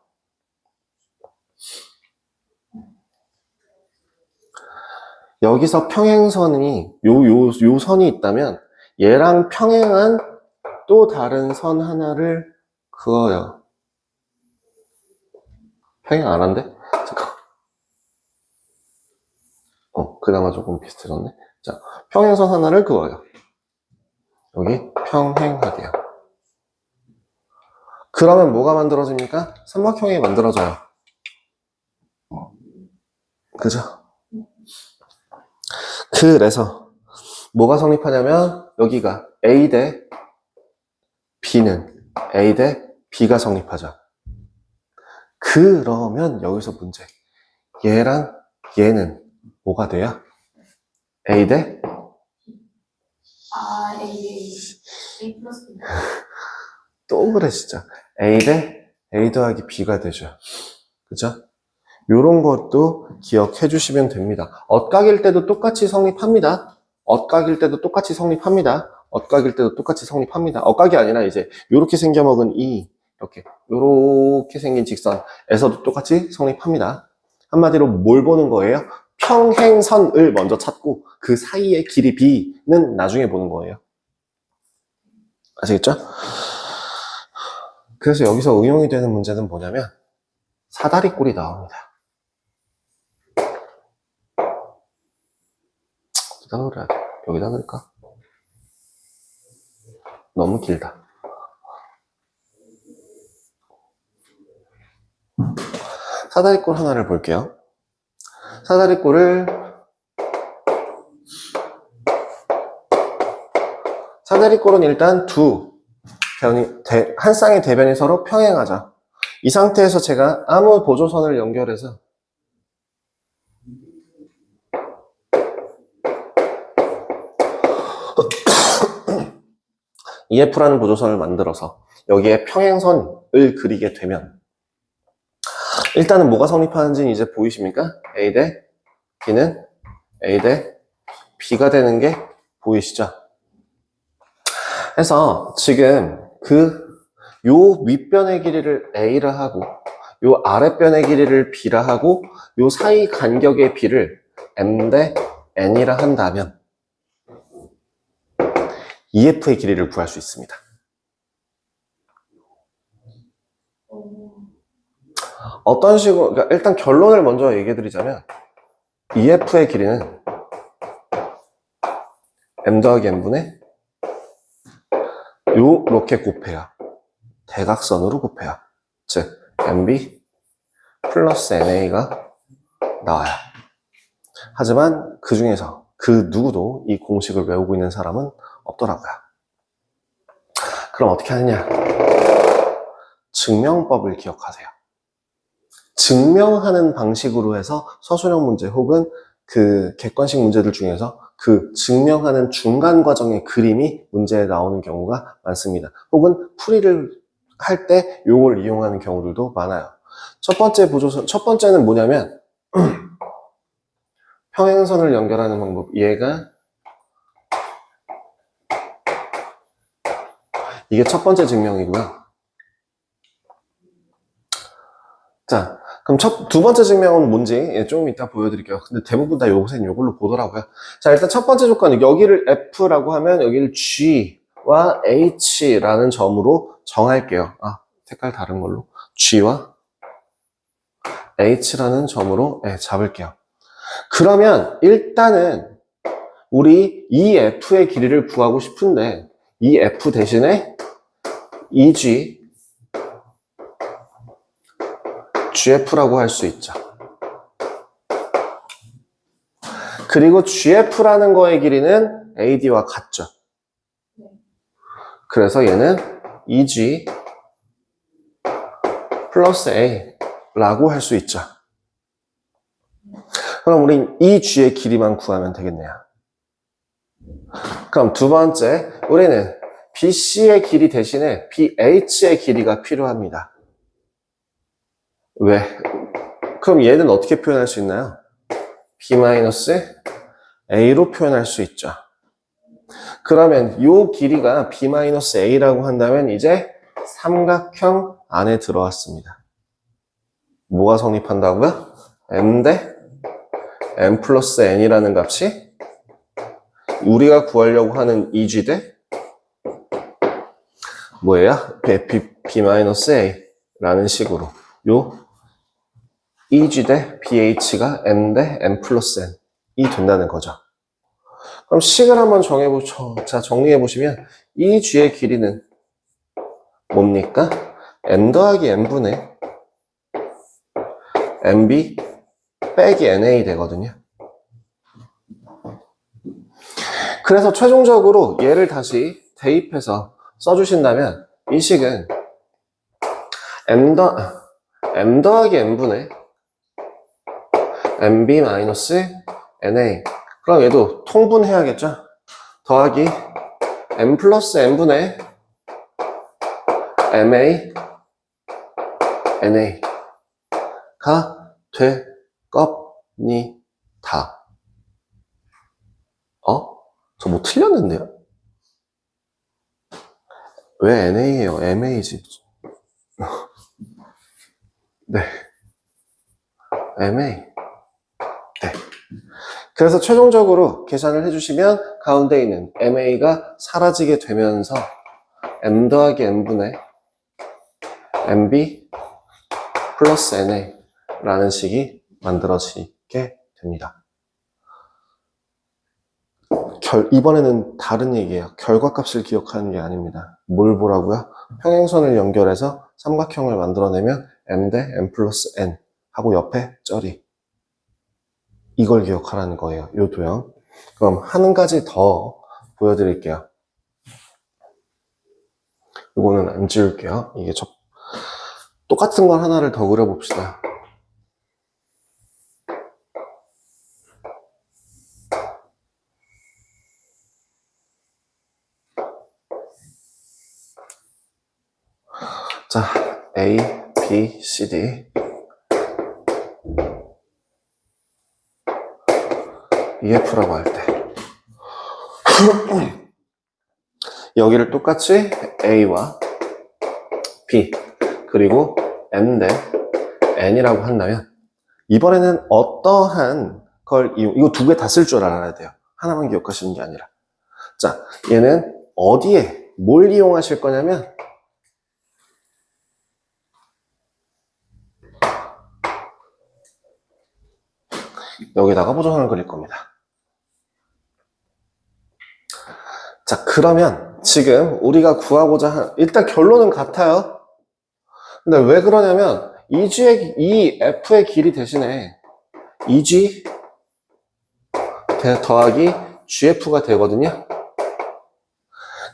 여기서 평행선이 요 선이 있다면 얘랑 평행한 또 다른 선 하나를 그어요. 평행 안 한대? 잠깐. 그나마 조금 비슷해졌네. 자, 평행선 하나를 그어요. 여기 평행하대요. 그러면 뭐가 만들어집니까? 삼각형이 만들어져요. 그죠? 그래서 뭐가 성립하냐면 여기가 A 대 B는 A 대 B가 성립하죠. 그러면 여기서 문제. 얘랑 얘는 뭐가 돼요? A 대 A 플러스 B. 또 그래 진짜. A 대 A 더하기 B가 되죠. 그죠? 요런 것도 기억해 주시면 됩니다. 엇각일 때도 똑같이 성립합니다. 엇각일 때도 똑같이 성립합니다. 엇각일 때도 똑같이 성립합니다. 엇각이 아니라 이제 요렇게 생겨먹은 요렇게 생긴 직선에서도 똑같이 성립합니다. 한마디로 뭘 보는 거예요? 평행선을 먼저 찾고 그 사이의 길이 B는 나중에 보는 거예요. 아시겠죠? 그래서 여기서 응용이 되는 문제는 뭐냐면 사다리꼴이 나옵니다. 어디다 그려야 돼? 여기다 그릴까? 너무 길다. 사다리꼴 하나를 볼게요. 사다리꼴을 사다리꼴은 일단 한 쌍의 대변이 서로 평행하죠. 이 상태에서 제가 아무 보조선을 연결해서 EF라는 보조선을 만들어서 여기에 평행선을 그리게 되면 일단은 뭐가 성립하는지는 이제 보이십니까? A 대 B는 A 대 B가 되는 게 보이시죠? 그래서 지금 요 윗변의 길이를 A라 하고 요 아랫변의 길이를 B라 하고 요 사이 간격의 B를 M 대 N이라 한다면 EF의 길이를 구할 수 있습니다. 어떤 식으로, 그러니까 일단 결론을 먼저 얘기해 드리자면 EF의 길이는 M 더하기 N분의 요렇게 곱해야 대각선으로 곱해야 즉 MB 플러스 NA가 나와요. 하지만 그 중에서 그 누구도 이 공식을 외우고 있는 사람은 없더라고요. 그럼 어떻게 하느냐? 증명법을 기억하세요. 증명하는 방식으로 해서 서술형 문제 혹은 그 객관식 문제들 중에서 그 증명하는 중간 과정의 그림이 문제에 나오는 경우가 많습니다. 혹은 풀이를 할 때 이걸 이용하는 경우들도 많아요. 첫 번째는 뭐냐면 평행선을 연결하는 방법. 이게 첫 번째 증명이고요. 자, 그럼 두 번째 증명은 뭔지 조금 이따 보여드릴게요. 근데 대부분 다 요새는 이걸로 보더라고요. 자, 일단 첫 번째 조건, 여기를 F라고 하면 여기를 G와 H라는 점으로 정할게요. 색깔 다른 걸로. G와 H라는 점으로 잡을게요. 그러면 일단은 우리 이 F의 길이를 구하고 싶은데 이 F 대신에 EG GF라고 할 수 있죠. 그리고 GF라는 거의 길이는 AD와 같죠. 그래서 얘는 EG 플러스 A라고 할 수 있죠. 그럼 우린 이 G의 길이만 구하면 되겠네요. 그럼 두 번째, 우리는 BC의 길이 대신에 BH의 길이가 필요합니다. 왜? 그럼 얘는 어떻게 표현할 수 있나요? B-A로 표현할 수 있죠. 그러면 이 길이가 B-A라고 한다면 이제 삼각형 안에 들어왔습니다. 뭐가 성립한다고요? M 대 M 플러스 N이라는 값이 우리가 구하려고 하는 EG 대 뭐예요? B-A라는 식으로 요 EG 대 BH가 M 대 M 플러스 N이 된다는 거죠. 그럼 식을 한번 자, 정리해보시면 이 G의 길이는 뭡니까? M 더하기 N분의 MB 빼기 NA 되거든요. 그래서 최종적으로 얘를 다시 대입해서 써주신다면 이 식은 M 더하기 N분의 MB 마이너스 NA. 그럼 얘도 통분해야겠죠? 더하기 M 플러스 N분의 MA NA가 될 겁니다. 저 뭐 틀렸는데요? 왜 NA예요? MA지. 네. MA. 네. 그래서 최종적으로 계산을 해주시면 가운데 있는 MA가 사라지게 되면서 M 더하기 N분의 MB 플러스 NA라는 식이 만들어지게 됩니다. 이번에는 다른 얘기예요. 결과값을 기억하는 게 아닙니다. 뭘 보라고요? 평행선을 연결해서 삼각형을 만들어내면 M 대 M 플러스 N 하고 옆에 쩌리. 이걸 기억하라는 거예요. 요 도형. 그럼 한 가지 더 보여드릴게요. 이거는 안 지울게요. 이게 똑같은 걸 하나를 더 그려봅시다. 자, A, B, C, D. EF라고 할 때. 여기를 똑같이 A와 B, 그리고 M 대 N이라고 한다면, 이번에는 어떠한 걸, 이거 두 개 다 쓸 줄 알아야 돼요. 하나만 기억하시는 게 아니라. 자, 얘는 어디에, 뭘 이용하실 거냐면, 여기다가 보정을 그릴 겁니다. 자, 그러면 지금 우리가 구하고자 일단 결론은 같아요. 근데 왜 그러냐면 이 F의 길이 대신에 2G 더하기 GF가 되거든요.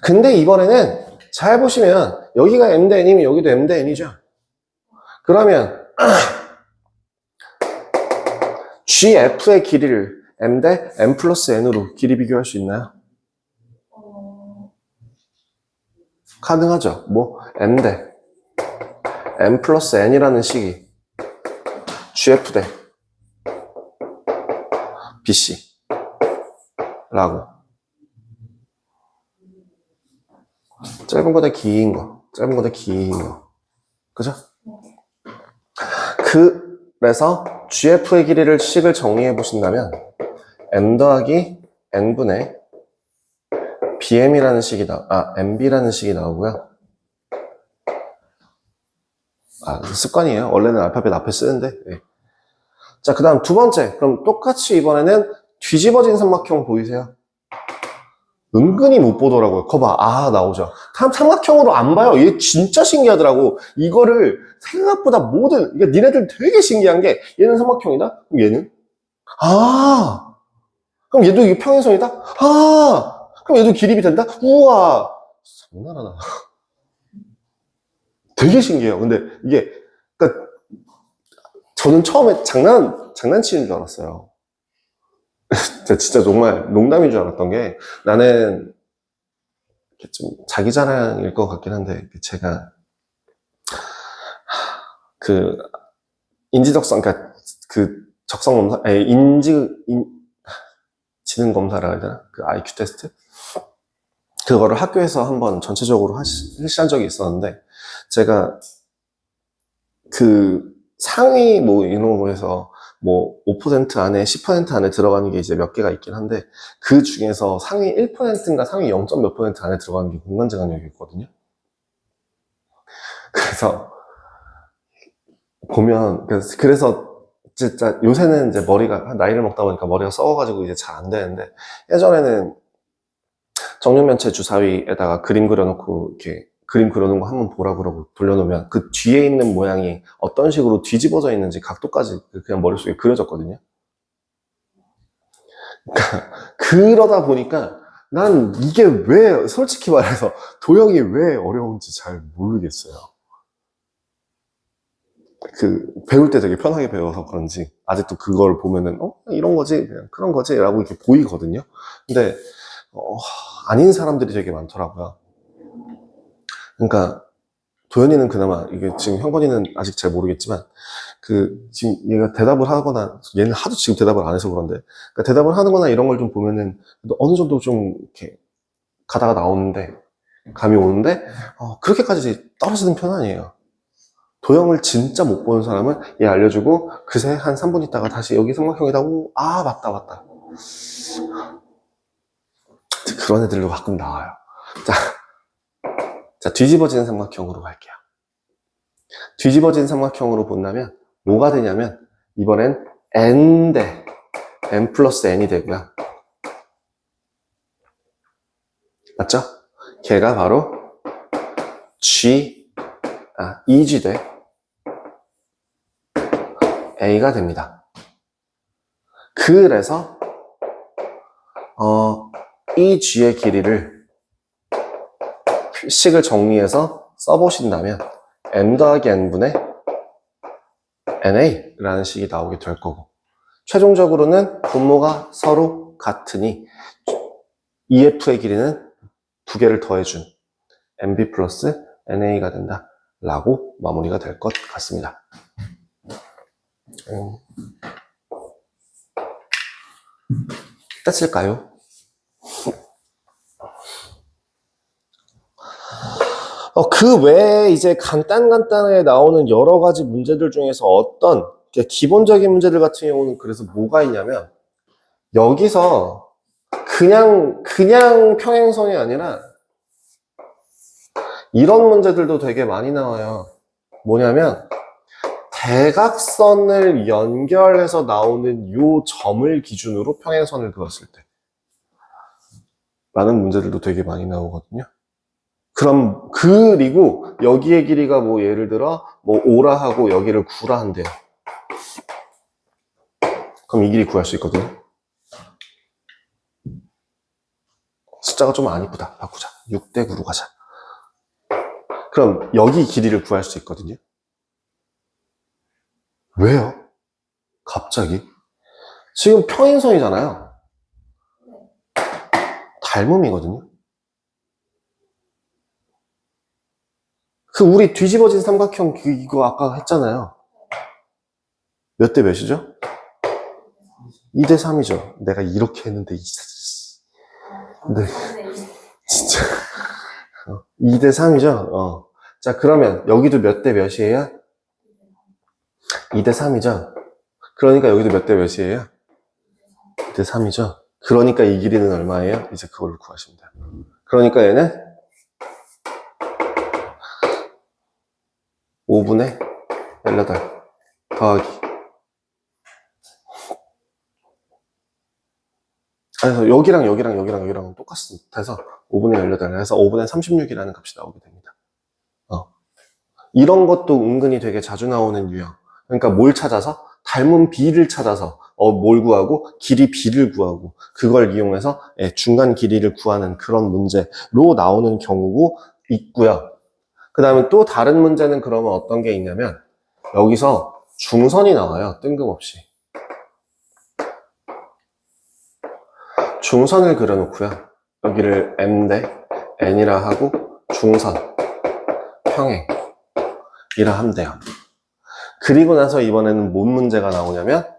근데 이번에는 잘 보시면 여기가 M 대 N이면 여기도 M 대 N이죠. 그러면 GF의 길이를 M 대 M 플러스 N으로 길이 비교할 수 있나요? 가능하죠. 뭐 M 대 M 플러스 N이라는 식이 GF 대 BC 라고. 짧은 거대 긴 거, 짧은 거대 긴 거. 그죠? 그래서 GF의 길이를 식을 정리해 보신다면 M 더하기 N분의 BM이라는 식이 MB라는 식이 나오고요. 습관이에요. 원래는 알파벳 앞에 쓰는데. 네. 자, 그 다음 두 번째. 그럼 똑같이 이번에는 뒤집어진 삼각형 보이세요? 은근히 못 보더라고요. 거봐. 나오죠. 삼각형으로 안 봐요. 얘 진짜 신기하더라고. 이거를 생각보다 이게 니네들 되게 신기한 게, 얘는 삼각형이다? 그럼 얘는? 그럼 얘도 이게 평행선이다? 그럼 얘도 기립이 된다? 우와! 장난하나. 되게 신기해요. 근데 이게, 그러니까 저는 처음에 장난치는 줄 알았어요. 진짜 정말 농담인 줄 알았던 게, 나는 좀 자기 자랑일 것 같긴 한데, 제가 인지적성, 그러니까 적성 검사, 지능 검사라 해야 되나? IQ 테스트? 그거를 학교에서 한번 전체적으로 실시한 적이 있었는데, 제가 상위 이런 거에서 5% 안에 10% 안에 들어가는 게 이제 몇 개가 있긴 한데, 그 중에서 상위 1%인가 상위 0. 몇 % 안에 들어가는 게 공간제한력이었거든요. 그래서 보면, 그래서 진짜 요새는 이제 나이를 먹다 보니까 머리가 썩어가지고 이제 잘 안 되는데, 예전에는 정육면체 주사위에다가 그림 그려놓고 이렇게 그림 그려놓은 거 한번 보라 그러고 돌려놓으면 그 뒤에 있는 모양이 어떤 식으로 뒤집어져 있는지 각도까지 그냥 머릿속에 그려졌거든요. 그러다 보니까 난 이게 왜, 솔직히 말해서 도형이 왜 어려운지 잘 모르겠어요. 배울 때 되게 편하게 배워서 그런지 아직도 그걸 보면은 이런 거지, 그냥 그런 거지 라고 이렇게 보이거든요. 근데 아닌 사람들이 되게 많더라고요. 그러니까 도현이는 그나마, 이게 지금 형건이는 아직 잘 모르겠지만, 지금 얘가 대답을 하거나, 얘는 하도 지금 대답을 안 해서 그런데, 그러니까 대답을 하거나 이런 걸 좀 보면은, 어느 정도 좀, 이렇게, 가다가 나오는데, 감이 오는데, 그렇게까지 떨어지는 편은 아니에요. 도형을 진짜 못 보는 사람은 얘 알려주고, 그새 한 3분 있다가 다시 여기 삼각형이다, 맞다. 그런 애들도 가끔 나와요. 자, 뒤집어지는 삼각형으로 갈게요. 뒤집어진 삼각형으로 본다면 뭐가 되냐면 이번엔 N 대 N 플러스 N이 되고요. 맞죠? 걔가 바로 EG 대 A가 됩니다. 그래서 EG의 길이를 식을 정리해서 써보신다면 n 더하기 n분의 na라는 식이 나오게 될 거고, 최종적으로는 분모가 서로 같으니 EF의 길이는 두 개를 더해준 nb 플러스 na가 된다 라고 마무리가 될 것 같습니다. 됐을까요? 그 외에 이제 간단하게 나오는 여러 가지 문제들 중에서 어떤 기본적인 문제들 같은 경우는 그래서 뭐가 있냐면, 여기서 그냥 평행선이 아니라 이런 문제들도 되게 많이 나와요. 뭐냐면 대각선을 연결해서 나오는 요 점을 기준으로 평행선을 그었을 때 라는 문제들도 되게 많이 나오거든요. 그리고 여기의 길이가 뭐 예를 들어 뭐 5라 하고 여기를 9라 한대요. 그럼 이 길이 구할 수 있거든요. 숫자가 좀 안 이쁘다. 바꾸자. 6대 9로 가자. 그럼 여기 길이를 구할 수 있거든요. 왜요? 갑자기? 지금 평행선이잖아요. 닮음이거든요. 우리 뒤집어진 삼각형 이거 아까 했잖아요. 몇 대 몇이죠? 2대 3이죠. 내가 이렇게 했는데 네. 진짜 2대 3이죠. 자, 그러면 여기도 몇 대 몇이에요? 2대 3이죠. 그러니까 여기도 몇 대 몇이에요? 2대 3이죠. 그러니까 이 길이는 얼마예요? 이제 그걸로 구하시면 돼요. 그러니까 얘는 5분의 18 더하기, 그래서 여기랑 똑같아서 5분의 18 해서 5분의 36이라는 값이 나오게 됩니다. 이런 것도 은근히 되게 자주 나오는 유형. 그러니까 뭘 찾아서? 닮은 B를 찾아서 뭘 구하고 길이 B를 구하고 그걸 이용해서 중간 길이를 구하는 그런 문제로 나오는 경우도 있고요. 그 다음에 또 다른 문제는 그러면 어떤 게 있냐면 여기서 중선이 나와요. 뜬금없이. 중선을 그려놓고요. 여기를 M 대 N이라 하고 중선, 평행이라 하면 돼요. 그리고 나서 이번에는 뭔 문제가 나오냐면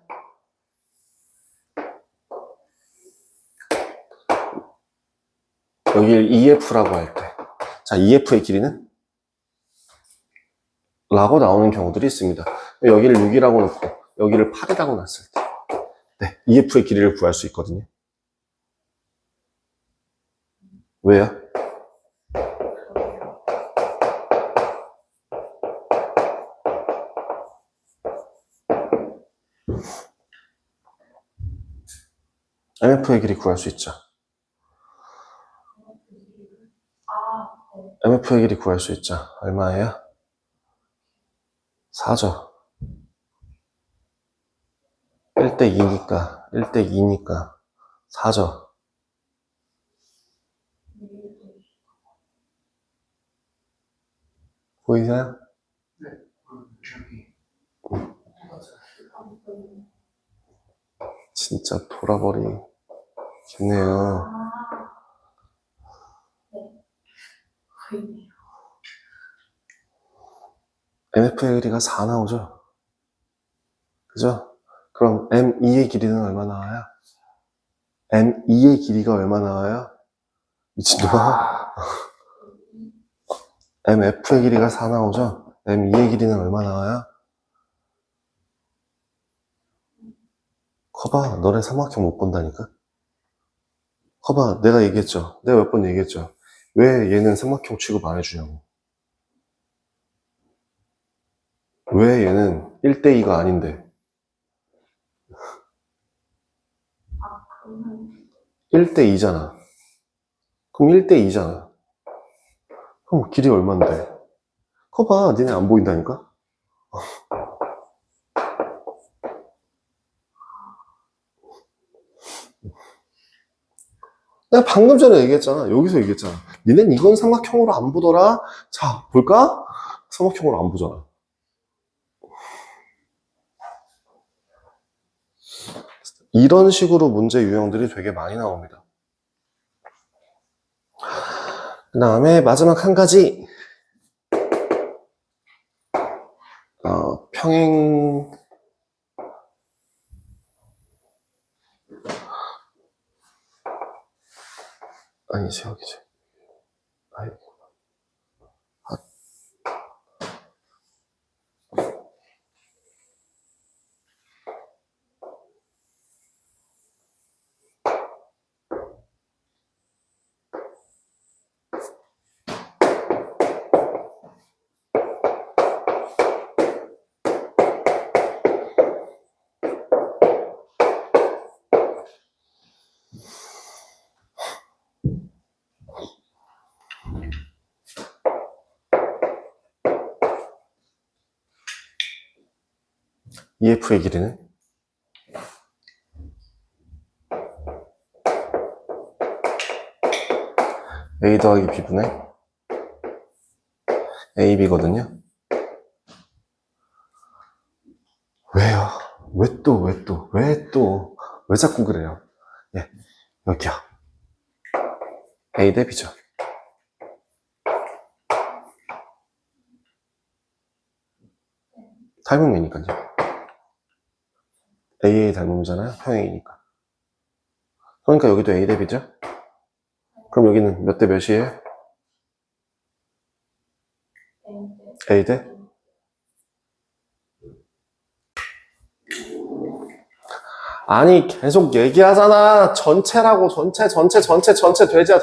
여기를 EF라고 할 때, 자, EF의 길이는? 라고 나오는 경우들이 있습니다. 여기를 6이라고 놓고 여기를 8이라고 놨을 때 네, EF의 길이를 구할 수 있거든요. 왜요? MF의 길이 구할 수 있죠. MF의 길이 구할 수 있죠. 얼마예요? 4죠. 1대 2니까 4죠. 보이세요? 진짜 돌아버리겠네요. MF의 길이가 4 나오죠? 그죠? 그럼 M2의 길이는 얼마 나와요? M2의 길이가 얼마 나와요? 미친놈아. MF의 길이가 4 나오죠? M2의 길이는 얼마 나와요? 커봐, 너네 삼각형 못 본다니까? 커봐, 내가 얘기했죠? 내가 몇 번 얘기했죠? 왜 얘는 삼각형 취급 안 해주냐고. 왜 얘는 1대2가 아닌데? 1대2잖아. 그럼 1대2잖아. 그럼 길이 얼만데? 커봐, 니네 안 보인다니까? 내가 방금 전에 얘기했잖아. 여기서 얘기했잖아. 니넨 이건 삼각형으로 안 보더라. 자, 볼까? 삼각형으로 안 보잖아. 이런 식으로 문제 유형들이 되게 많이 나옵니다. 그 다음에 마지막 한 가지. 평행 아니지 여기지. 아이고. EF의 길이는 A 더하기 B분의 AB거든요. 왜요? 왜 자꾸 그래요? 예, 여기요. A 대 B죠. 닮음이니까요. AA 닮음이잖아요. 평행이니까. 그러니까 여기도 A 대 B죠? 그럼 여기는 몇 대 몇이에요? A 대? 아니 계속 얘기하잖아. 전체라고. 전체 돼지야.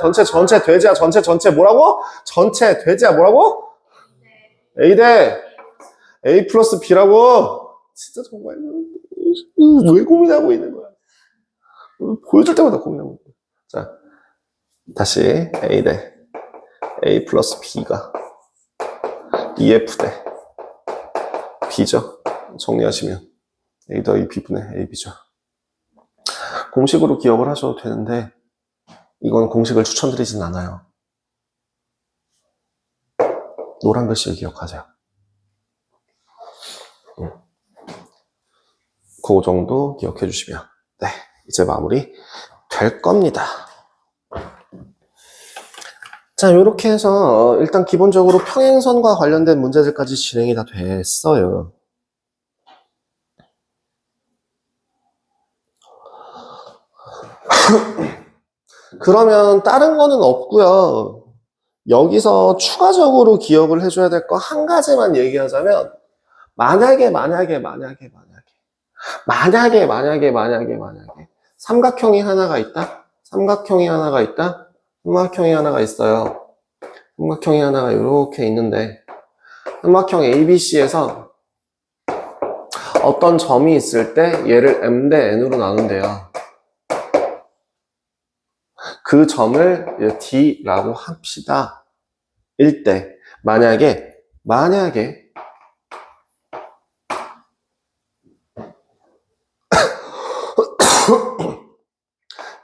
전체 뭐라고? 전체 돼지야 뭐라고? A 대 A 플러스 B라고. 진짜 정말 왜 고민하고 있는 거야? 보여줄 때마다 고민하고 있는 거야. 자, 다시 A 대 A 플러스 B가 EF 대 B죠. 정리하시면 A 더하기 B분의 AB죠. 공식으로 기억을 하셔도 되는데 이건 공식을 추천드리진 않아요. 노란 글씨를 기억하세요. 그 정도 기억해 주시면 네, 이제 마무리 될 겁니다. 자, 이렇게 해서 일단 기본적으로 평행선과 관련된 문제들까지 진행이 다 됐어요. 그러면 다른 거는 없고요. 여기서 추가적으로 기억을 해줘야 될 거 한 가지만 얘기하자면 만약에 삼각형이 하나가 있다. 삼각형이 하나가 있어요. 삼각형이 하나가 이렇게 있는데 삼각형 ABC에서 어떤 점이 있을 때 얘를 M 대 N으로 나눈대요. 그 점을 D라고 합시다. 일 때 만약에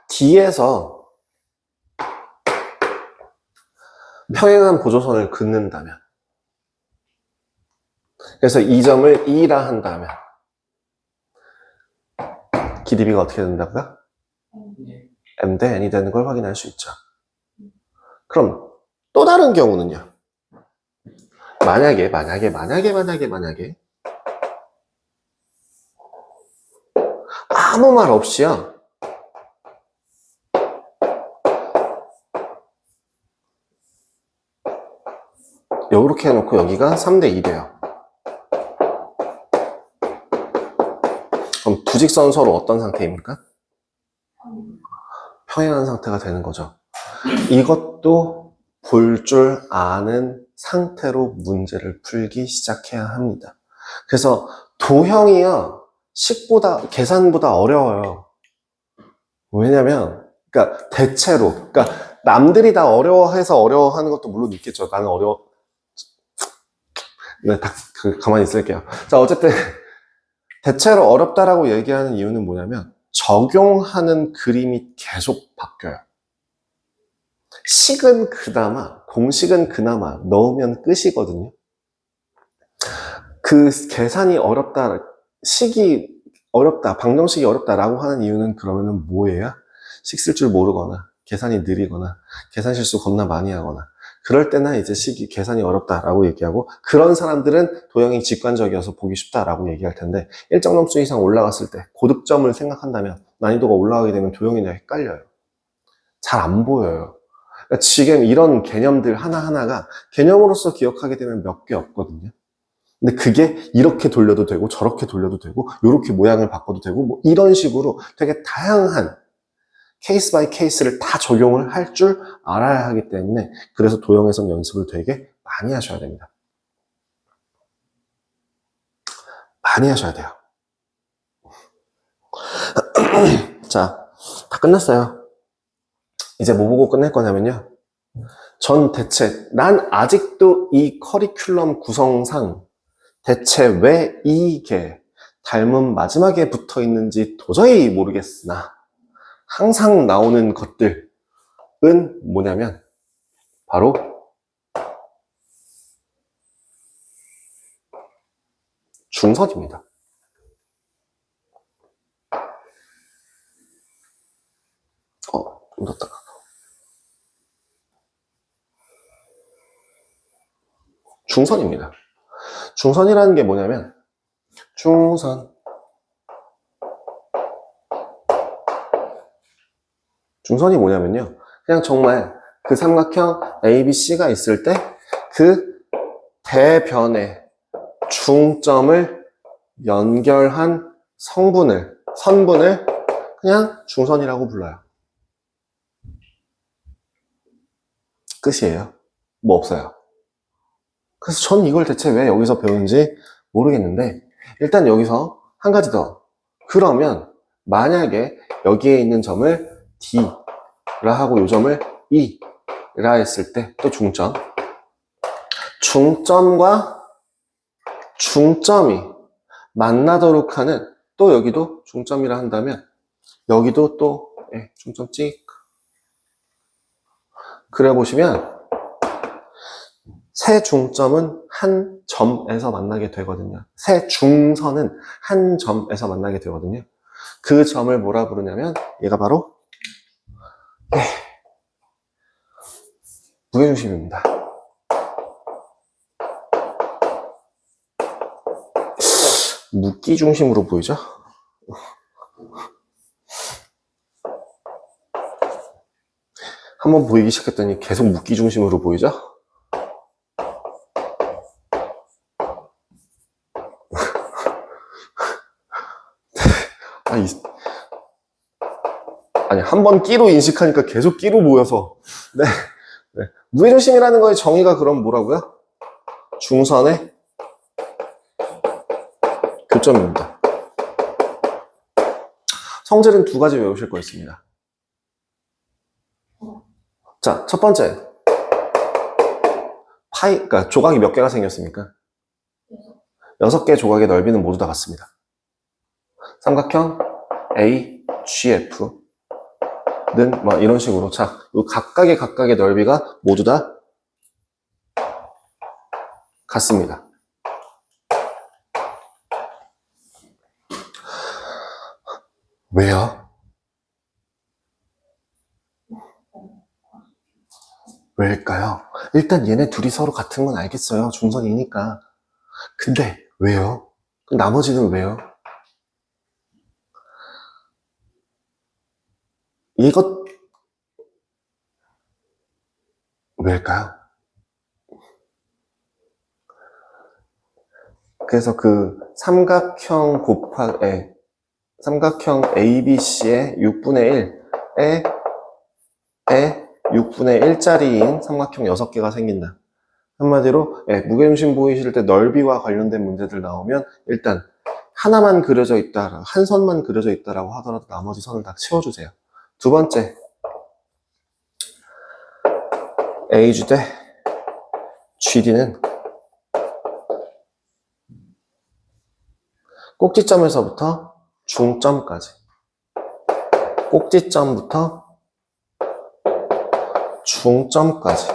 D에서 평행한 보조선을 긋는다면, 그래서 이 점을 E라 한다면 길이비가 어떻게 된다고요? M 대 N이 되는 걸 확인할 수 있죠. 그럼 또 다른 경우는요. 만약에 아무 말 없이요. 이렇게 해놓고 여기가 3대 2돼요. 그럼 두 직선 서로 어떤 상태입니까? 평행한 상태가 되는 거죠. 이것도 볼 줄 아는 상태로 문제를 풀기 시작해야 합니다. 그래서 도형이요, 계산보다 어려워요. 왜냐면, 그러니까 대체로, 그러니까 남들이 다 어려워해서 어려워하는 것도 물론 있겠죠. 나는 네, 가만히 있을게요. 자, 어쨌든 대체로 어렵다라고 얘기하는 이유는 뭐냐면 적용하는 그림이 계속 바뀌어요. 식은 그나마, 공식은 그나마 넣으면 끝이거든요. 그 계산이 어렵다, 식이 어렵다, 방정식이 어렵다라고 하는 이유는 그러면은 뭐예요? 식 쓸 줄 모르거나, 계산이 느리거나, 계산 실수 겁나 많이 하거나, 그럴 때나 이제 식이 계산이 어렵다라고 얘기하고, 그런 사람들은 도형이 직관적이어서 보기 쉽다라고 얘기할 텐데, 일정 점수 이상 올라갔을 때 고득점을 생각한다면 난이도가 올라가게 되면 도형이 내가 헷갈려요. 잘 안 보여요. 그러니까 지금 이런 개념들 하나하나가 개념으로서 기억하게 되면 몇 개 없거든요. 근데 그게 이렇게 돌려도 되고 저렇게 돌려도 되고 이렇게 모양을 바꿔도 되고 뭐 이런 식으로 되게 다양한 케이스 바이 케이스를 다 적용을 할 줄 알아야 하기 때문에 그래서 도형에선 연습을 되게 많이 하셔야 됩니다. 많이 하셔야 돼요. 자, 다 끝났어요. 이제 뭐 보고 끝낼 거냐면요. 전 대체 난 아직도 이 커리큘럼 구성상 대체 왜 이게 닮은 마지막에 붙어 있는지 도저히 모르겠으나 항상 나오는 것들은 뭐냐면 바로 중선입니다. 좀 더. 중선입니다. 중선이라는 게 뭐냐면 중선이 뭐냐면요. 그냥 정말 그 삼각형 ABC가 있을 때 그 대변의 중점을 연결한 선분을 그냥 중선이라고 불러요. 끝이에요. 뭐 없어요. 그래서 전 이걸 대체 왜 여기서 배우는지 모르겠는데 일단 여기서 한 가지 더. 그러면 만약에 여기에 있는 점을 D라 하고 이 점을 E라 했을 때 또 중점과 중점이 만나도록 하는 또 여기도 중점이라 한다면 여기도 또 중점 찍 그래 보시면 세 중점은 한 점에서 만나게 되거든요. 세 중선은 한 점에서 만나게 되거든요. 그 점을 뭐라 부르냐면 얘가 바로 무게중심입니다. 무기중심으로 보이죠? 한번 보이기 시작했더니 계속 무기중심으로 보이죠? 아니, 한 번 끼로 인식하니까 계속 끼로 보여서. 네. 무게중심이라는 거의 정의가 그럼 뭐라고요? 중선의 교점입니다. 성질은 두 가지 외우실 거 있습니다. 자, 첫 번째. 그러니까 조각이 몇 개가 생겼습니까? 6개 조각의 넓이는 모두 다 같습니다. 삼각형 AGF는 뭐 이런 식으로 자, 각각의 넓이가 모두 다 같습니다. 왜요? 왜일까요? 일단 얘네 둘이 서로 같은 건 알겠어요. 중선이니까. 근데 왜요? 그럼 나머지는 왜요? 이것 왜일까요? 그래서 그 삼각형 ABC의 6분의 1에 6분의 1짜리인 삼각형 6개가 생긴다. 한마디로 무게중심 보이실 때 넓이와 관련된 문제들 나오면 일단 하나만 그려져 있다, 한 선만 그려져 있다라고 하더라도 나머지 선을 다 채워주세요. 두 번째, AG 대 GD는 꼭지점에서부터 중점까지 꼭지점부터 중점까지.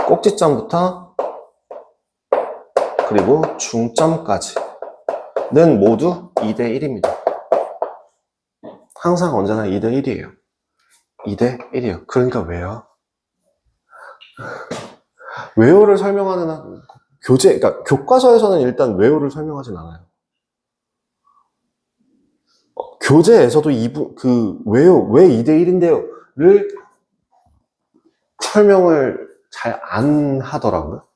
꼭지점부터 그리고 중점까지는 모두 2대 1입니다. 항상 언제나 2대 1이에요. 2대 1이에요. 그러니까 왜요? 외우를 설명하는 그러니까 교과서에서는 일단 외우를 설명하진 않아요. 교재에서도 왜 2대 1인데요를 설명을 잘 안 하더라고요.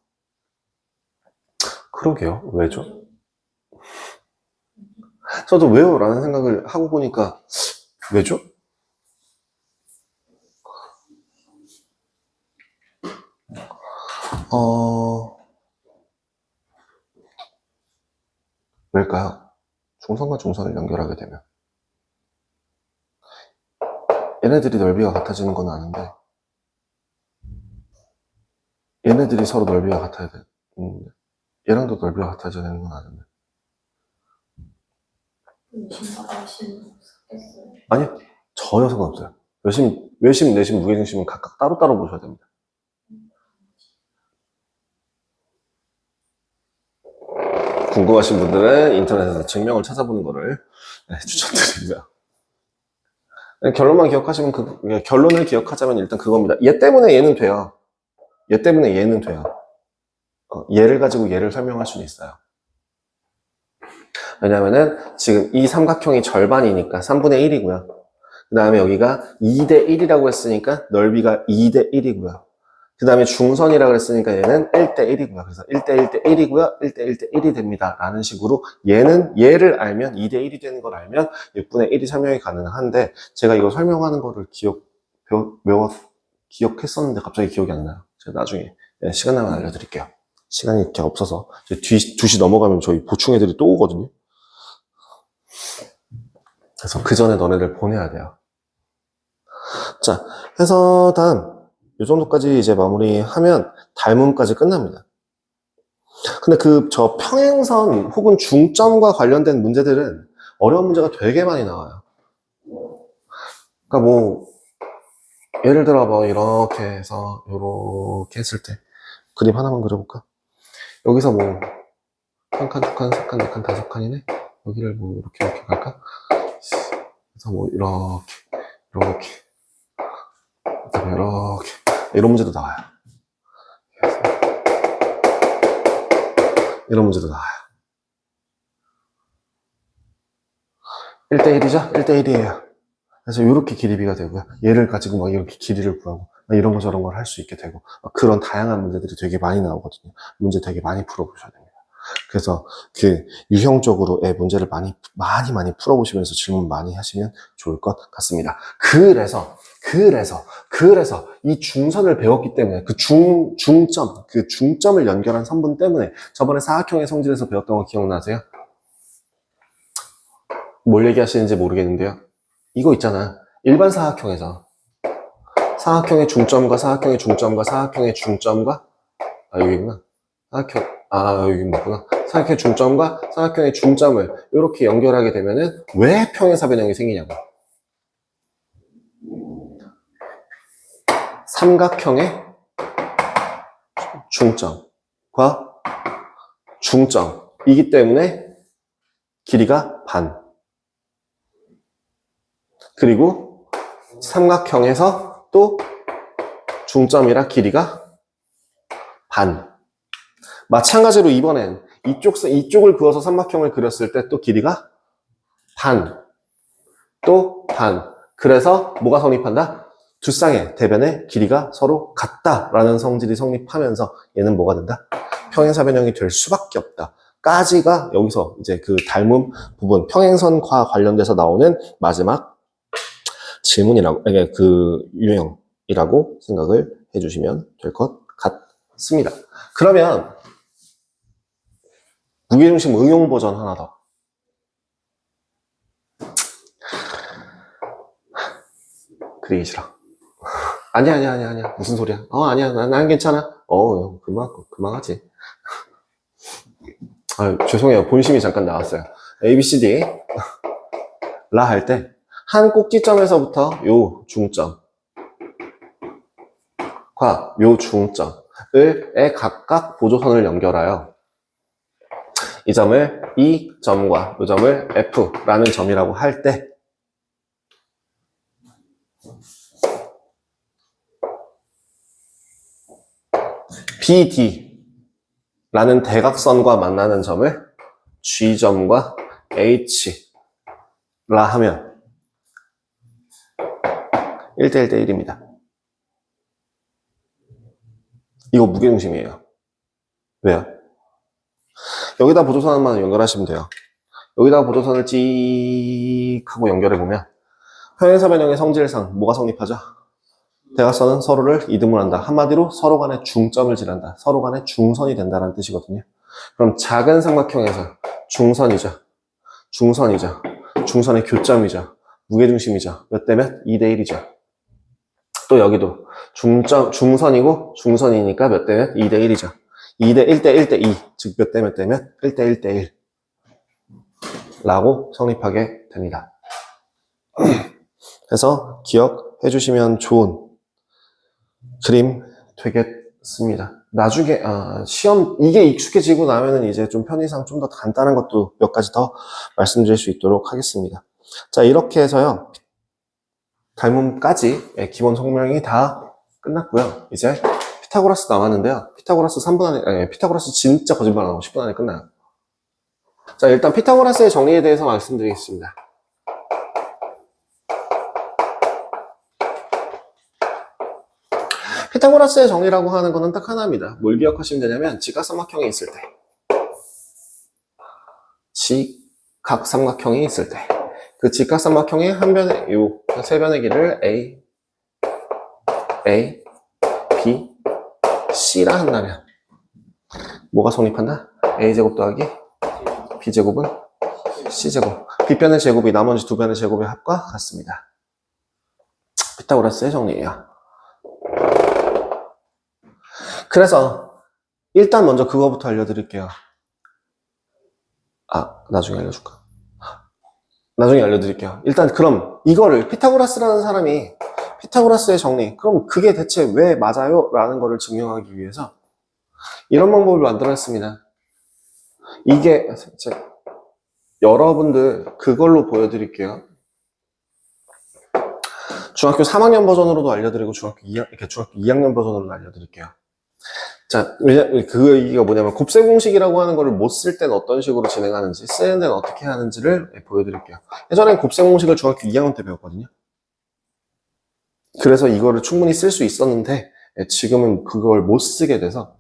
그러게요. 왜죠? 저도 왜요? 라는 생각을 하고 보니까 왜죠? 왜일까요? 중선과 중선을 연결하게 되면 얘네들이 넓이가 같아지는 건 아는데 얘네들이 서로 넓이가 같아야 되는데 얘랑도 넓이가 같아져야 되는 건 아는데 아니 전혀 상관없어요. 외심, 내심, 무게중심은 각각 따로따로 보셔야 됩니다. 궁금하신 분들은 인터넷에서 증명을 찾아보는 거를 추천드립니다. 결론만 기억하시면 결론을 기억하자면 일단 그겁니다. 얘 때문에 얘는 돼요. 얘 때문에 얘는 돼요. 얘를 가지고 얘를 설명할 수는 있어요. 왜냐면은 지금 이 삼각형이 절반이니까 3분의 1이고요. 그 다음에 여기가 2대 1이라고 했으니까 넓이가 2대 1이고요. 그 다음에 중선이라고 했으니까 얘는 1대 1이고요. 그래서 1대 1대 1이고요. 1대 1대 1이 됩니다. 라는 식으로 얘를 알면 2대 1이 되는 걸 알면 6분의 1이 설명이 가능한데 제가 이거 설명하는 거를 기억했었는데 갑자기 기억이 안 나요. 제가 나중에 시간 나면 알려드릴게요. 시간이 이렇게 없어서 2시 넘어가면 저희 보충애들이 또 오거든요. 그래서 그 전에 너네들 보내야 돼요. 자, 해서 다음 이 정도까지 이제 마무리하면 달문까지 끝납니다. 근데 저 평행선 혹은 중점과 관련된 문제들은 어려운 문제가 되게 많이 나와요. 그러니까 예를 들어 이렇게 해서 이렇게 했을 때 그림 하나만 그려볼까? 여기서 한 칸, 두 칸, 세 칸, 네 칸, 다섯 칸이네? 여기를 이렇게 갈까? 그래서 이렇게 그다음에 이렇게 이런 문제도 나와요. 이런 문제도 나와요. 1대 1이죠? 1대 1이에요. 그래서 이렇게 길이비가 되고요. 얘를 가지고 이렇게 길이를 구하고 이런 거 저런 걸 할 수 있게 되고 그런 다양한 문제들이 되게 많이 나오거든요. 문제 되게 많이 풀어보셔야 됩니다. 그래서 유형적으로의 문제를 많이 풀어보시면서 질문 많이 하시면 좋을 것 같습니다. 그래서 이 중선을 배웠기 때문에 중점을 연결한 선분 때문에 저번에 사각형의 성질에서 배웠던 거 기억나세요? 뭘 얘기하시는지 모르겠는데요. 이거 있잖아. 일반 사각형에서 사각형의 중점과 사각형의 중점과 사각형의 중점과 여기구나. 여기 맞구나. 사각형의 중점과 사각형의 중점을 이렇게 연결하게 되면은 왜 평행사변형이 생기냐고. 삼각형의 중점과 중점이기 때문에 길이가 반. 그리고 삼각형에서 또 중점이라 길이가 반. 마찬가지로 이번엔 이쪽을 그어서 삼각형을 그렸을 때 또 길이가 반. 또 반. 그래서 뭐가 성립한다? 두 쌍의 대변의 길이가 서로 같다라는 성질이 성립하면서 얘는 뭐가 된다? 평행사변형이 될 수밖에 없다. 까지가 여기서 이제 그 닮은 부분, 평행선과 관련돼서 나오는 마지막 질문이라고, 유형이라고 생각을 해주시면 될 것 같습니다. 그러면 무게중심 응용 버전 하나 더. 그리기 싫어. 아니야. 무슨 소리야? 아니야. 난 괜찮아. 그만하지. 죄송해요. 본심이 잠깐 나왔어요. A, B, C, D. 라 할 때 한 꼭지점에서부터 요 중점과 요 중점에 각각 보조선을 연결하여 이 점을 이 점과 이 점을 F라는 점이라고 할 때 BD라는 대각선과 만나는 점을 G점과 H라 하면 1대1 대 1입니다. 이거 무게중심이에요. 왜요? 여기다 보조선 하나만 연결하시면 돼요. 여기다가 보조선을 찍 하고 연결해보면 평행사 변형의 성질상 뭐가 성립하죠? 대각선은 서로를 이등분 한다. 한마디로 서로 간에 중점을 지른다. 서로 간에 중선이 된다는 뜻이거든요. 그럼 작은 삼각형에서 중선이죠. 중선의 교점이죠. 무게중심이죠. 몇 대 몇? 2대 1이죠. 또 여기도 중선이고 중선이니까 몇 대 몇? 2대 1이죠. 2대 1대 1대 2. 즉 몇 대 몇 대 몇? 1대 1대 1. 라고 성립하게 됩니다. 그래서 기억해 주시면 좋은 그림 되겠습니다. 나중에 시험 이게 익숙해지고 나면은 이제 좀 편의상 좀 더 간단한 것도 몇 가지 더 말씀드릴 수 있도록 하겠습니다. 자, 이렇게 해서요 닮음까지 기본 설명이 다 끝났고요. 이제 피타고라스 남았는데요. 피타고라스 3분 안에 피타고라스 진짜 거짓말 안 하고 10분 안에 끝나요. 자, 일단 피타고라스의 정리에 대해서 말씀드리겠습니다. 피타고라스의 정리라고 하는 거는 딱 하나입니다. 뭘 기억하시면 되냐면 직각삼각형이 있을 때 직각삼각형이 있을 때 그 직각삼각형의 한 변의 요 세 변의 길을 A, B, C라 한다면 뭐가 성립한다? A제곱 더하기 B제곱은 C제곱. B변의 제곱이 나머지 두 변의 제곱의 합과 같습니다. 피타고라스의 정리예요. 그래서 일단 먼저 그거부터 알려드릴게요. 나중에 알려줄까? 나중에 알려드릴게요. 일단 그럼 이거를 피타고라스라는 사람이 피타고라스의 정리, 그럼 그게 대체 왜 맞아요? 라는 거를 증명하기 위해서 이런 방법을 만들었습니다. 이게 여러분들 그걸로 보여드릴게요. 중학교 3학년 버전으로도 알려드리고 중학교 2학년 버전으로도 알려드릴게요. 자, 이게 뭐냐면 곱셈 공식이라고 하는 거를 못 쓸 때는 어떤 식으로 진행하는지, 쓰는 데는 어떻게 하는지를 보여드릴게요. 예전에 곱셈 공식을 중학교 2학년 때 배웠거든요. 그래서 이거를 충분히 쓸 수 있었는데 지금은 그걸 못 쓰게 돼서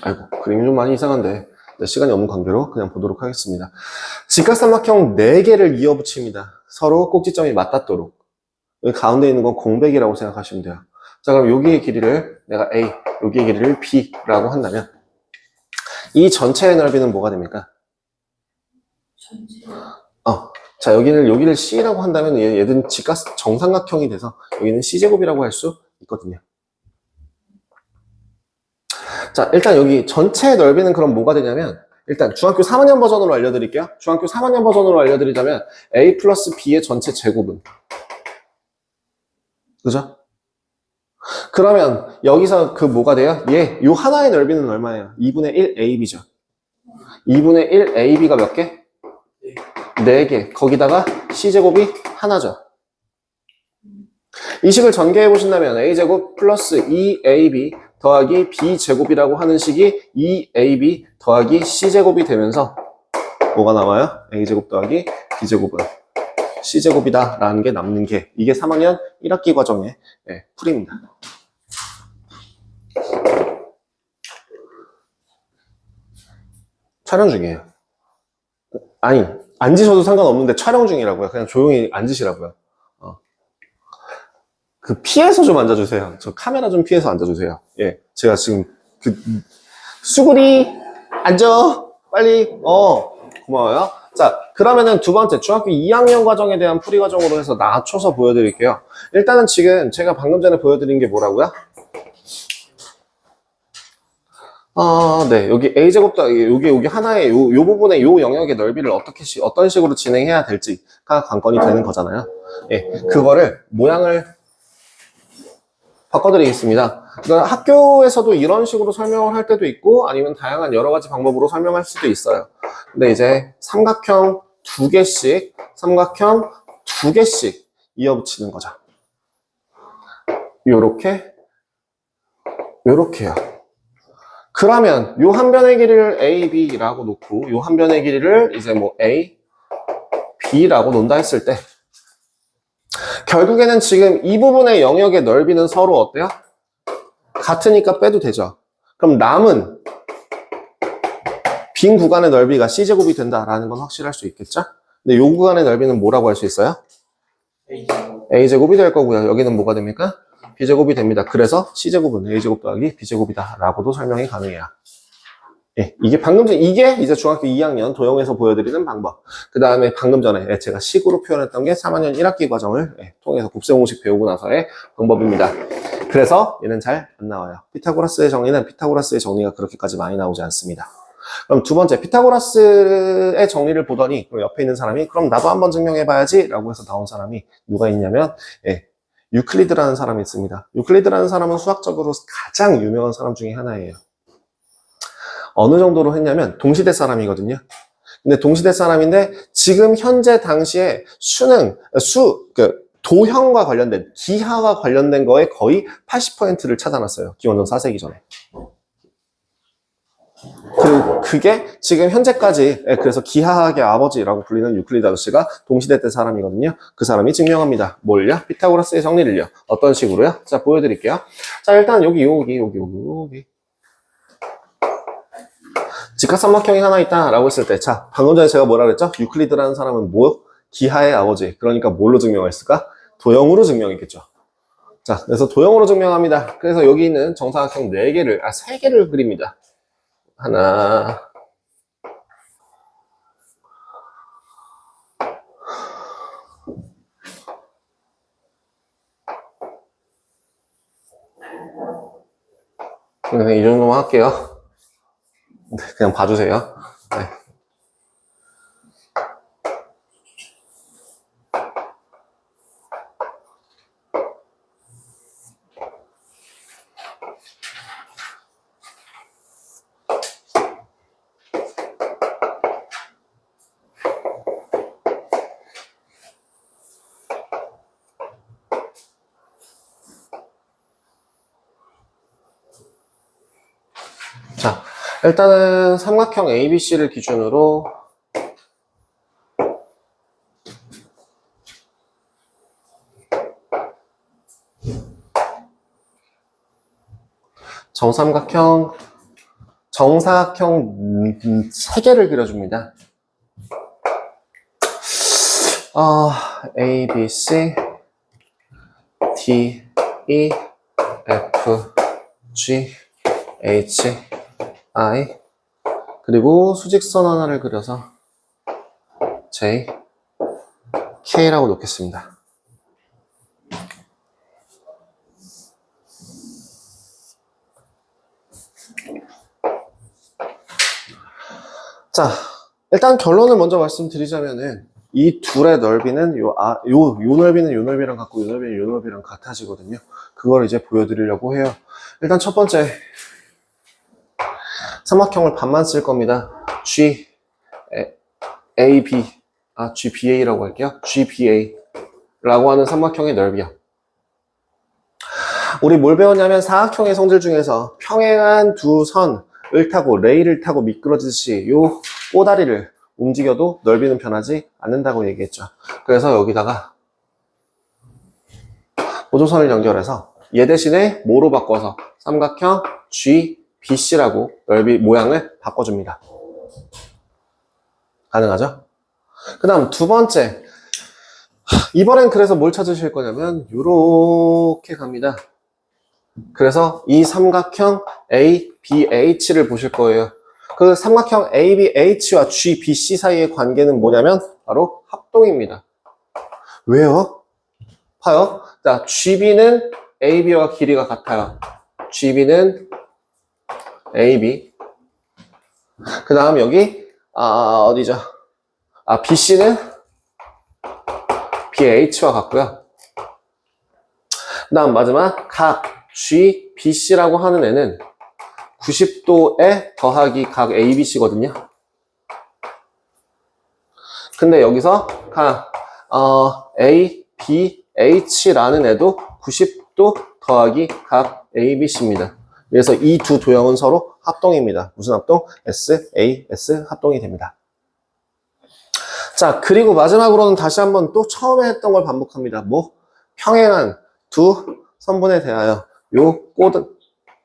아이고, 그림이 좀 많이 이상한데 시간이 없는 관계로 그냥 보도록 하겠습니다. 직각삼각형 4개를 이어붙입니다. 서로 꼭지점이 맞닿도록. 여기 가운데 있는 건 공백이라고 생각하시면 돼요. 자, 그럼 여기의 길이를 내가 A, 여기의 길이를 B라고 한다면 이 전체의 넓이는 뭐가 됩니까? 전체. 자, 여기를 C라고 한다면 얘는 정삼각형이 돼서 여기는 C제곱이라고 할 수 있거든요. 자, 일단 여기 전체의 넓이는 그럼 뭐가 되냐면 일단 중학교 3학년 버전으로 알려드릴게요. 중학교 3학년 버전으로 알려드리자면 A 플러스 B의 전체 제곱은 그죠? 그러면 여기서 그 뭐가 돼요? 요 하나의 넓이는 얼마예요? 2분의 1 AB죠. 2분의 1 AB가 몇 개? 4개. 거기다가 C제곱이 하나죠. 이 식을 전개해 보신다면 A제곱 플러스 2AB 더하기 B제곱이라고 하는 식이 2AB 더하기 C제곱이 되면서 뭐가 나와요? A제곱 더하기 B제곱은 C제곱이다 라는 게 남는 게 이게 3학년 1학기 과정의 풀이입니다. 촬영 중이에요. 아니, 앉으셔도 상관없는데 촬영 중이라고요. 그냥 조용히 앉으시라고요. 피해서 좀 앉아주세요. 저 카메라 좀 피해서 앉아주세요. 예, 제가 지금 수구리 앉아 빨리. 고마워요. 자, 그러면은 두 번째 중학교 2학년 과정에 대한 풀이 과정으로 해서 낮춰서 보여드릴게요. 일단은 지금 제가 방금 전에 보여드린 게 뭐라고요? 네. 여기 A제곱 더하기, 여기 하나의 요 부분의 요 영역의 넓이를 어떤 식으로 진행해야 될지가 관건이 되는 거잖아요. 예. 그거를 모양을 바꿔드리겠습니다. 그러니까 학교에서도 이런 식으로 설명을 할 때도 있고, 아니면 다양한 여러 가지 방법으로 설명할 수도 있어요. 근데 이제 삼각형 두 개씩 이어붙이는 거죠. 요렇게요. 그러면 요 한 변의 길이를 A, B라고 놓고 요 한 변의 길이를 이제 뭐 A, B라고 논다 했을 때 결국에는 지금 이 부분의 영역의 넓이는 서로 어때요? 같으니까 빼도 되죠. 그럼 남은 빈 구간의 넓이가 C제곱이 된다라는 건 확실할 수 있겠죠? 근데 요 구간의 넓이는 뭐라고 할 수 있어요? A제곱이 될 거고요. 여기는 뭐가 됩니까? B제곱이 됩니다. 그래서 C제곱은 A제곱 더하기 B제곱이다 라고도 설명이 가능해요. 예, 이게 이제 중학교 2학년 도형에서 보여드리는 방법. 그 다음에 방금 전에 제가 식으로 표현했던 게 3학년 1학기 과정을 통해서 곱셈공식 배우고 나서의 방법입니다. 그래서 얘는 잘 안 나와요. 피타고라스의 정리가 그렇게까지 많이 나오지 않습니다. 그럼 두 번째, 피타고라스의 정리를 보더니 그럼 옆에 있는 사람이 그럼 나도 한번 증명해봐야지 라고 해서 나온 사람이 누가 있냐면 유클리드라는 사람이 있습니다. 유클리드라는 사람은 수학적으로 가장 유명한 사람 중에 하나예요. 어느 정도로 했냐면 동시대 사람이거든요. 근데 동시대 사람인데 지금 현재 당시에 도형과 관련된, 기하와 관련된 거에 거의 80%를 찾아놨어요. 기원전 4세기 전에. 그게 지금 현재까지, 그래서 기하학의 아버지라고 불리는 유클리드 아저씨가 동시대 때 사람이거든요. 그 사람이 증명합니다. 뭘요? 피타고라스의 정리를요. 어떤 식으로요? 자, 보여드릴게요. 자, 일단 여기. 직각삼각형이 하나 있다라고 했을 때, 자, 방금 전에 제가 뭐라 그랬죠? 유클리드라는 사람은 기하의 아버지. 그러니까 뭘로 증명했을까? 도형으로 증명했겠죠. 자, 그래서 도형으로 증명합니다. 그래서 여기 있는 정사각형 3개를 그립니다. 하나, 그냥 이 정도만 할게요. 그냥 봐주세요. 네. 자, 일단은 삼각형 ABC를 기준으로 정사각형 3개를 그려줍니다. A, B, C, D, E, F, G, H, I, 그리고 수직선 하나를 그려서 J, K라고 놓겠습니다. 자, 일단 결론을 먼저 말씀드리자면은 이 둘의 넓이는 요 넓이는 요 넓이랑 같고 요 넓이는 요 넓이랑 같아지거든요. 그걸 이제 보여드리려고 해요. 일단 첫 번째, 삼각형을 반만 쓸 겁니다. GBA라고 할게요. GBA라고 하는 삼각형의 넓이요. 우리 뭘 배웠냐면 사각형의 성질 중에서 평행한 두 선을 타고 레일을 타고 미끄러지듯이 요 꼬다리를 움직여도 넓이는 변하지 않는다고 얘기했죠. 그래서 여기다가 보조선을 연결해서 얘 대신에 뭐로 바꿔서 삼각형 GBC라고 넓이 모양을 바꿔줍니다. 가능하죠? 그 다음 두 번째, 이번엔 그래서 뭘 찾으실 거냐면 요렇게 갑니다. 그래서 이 삼각형 ABH를 보실 거예요. 그 삼각형 ABH와 GBC 사이의 관계는 뭐냐면 바로 합동입니다. 왜요? 봐요. 자, GB는 AB와 길이가 같아요. GB는 AB, 그 다음 여기 어디죠? BC는 BH와 같고요. 그 다음 마지막 각 G, BC라고 하는 애는 90도에 더하기 각 ABC거든요. 근데 여기서 각 A, B, H라는 애도 90도 더하기 각 ABC입니다. 그래서 이 두 도형은 서로 합동입니다. 무슨 합동? S, A, S 합동이 됩니다. 자, 그리고 마지막으로는 다시 한번 또 처음에 했던 걸 반복합니다. 뭐? 평행한 두 선분에 대하여 요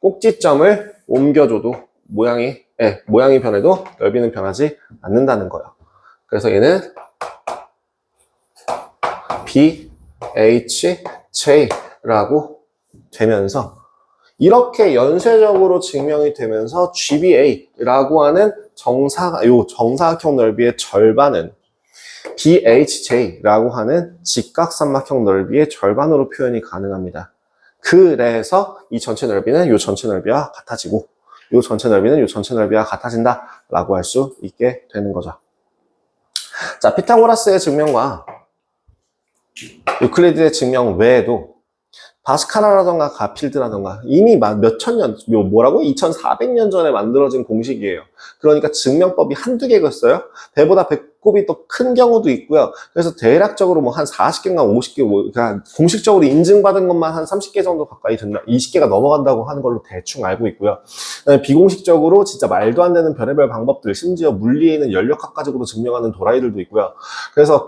꼭지점을 옮겨줘도 모양이 변해도 넓이는 변하지 않는다는 거예요. 그래서 얘는 BHJ라고 되면서 이렇게 연쇄적으로 증명이 되면서 GBA라고 하는 정사각형 넓이의 절반은 BHJ라고 하는 직각삼각형 넓이의 절반으로 표현이 가능합니다. 그래서 이 전체 넓이는 이 전체 넓이와 같아지고 이 전체 넓이는 이 전체 넓이와 같아진다 라고 할 수 있게 되는 거죠. 자, 피타고라스의 증명과 유클리드의 증명 외에도 바스칼라라던가 가필드라던가 이미 몇천 년, 2400년 전에 만들어진 공식이에요. 그러니까 증명법이 한두 개겠어요? 배보다 배꼽이 더 큰 경우도 있고요. 그래서 대략적으로 뭐 한 40개인가 50개, 그러니까 공식적으로 인증받은 것만 한 30개 정도 가까이 된다, 20개가 넘어간다고 하는 걸로 대충 알고 있고요. 비공식적으로 진짜 말도 안 되는 별의별 방법들, 심지어 물리에는 연력학 가지고도 증명하는 도라이들도 있고요. 그래서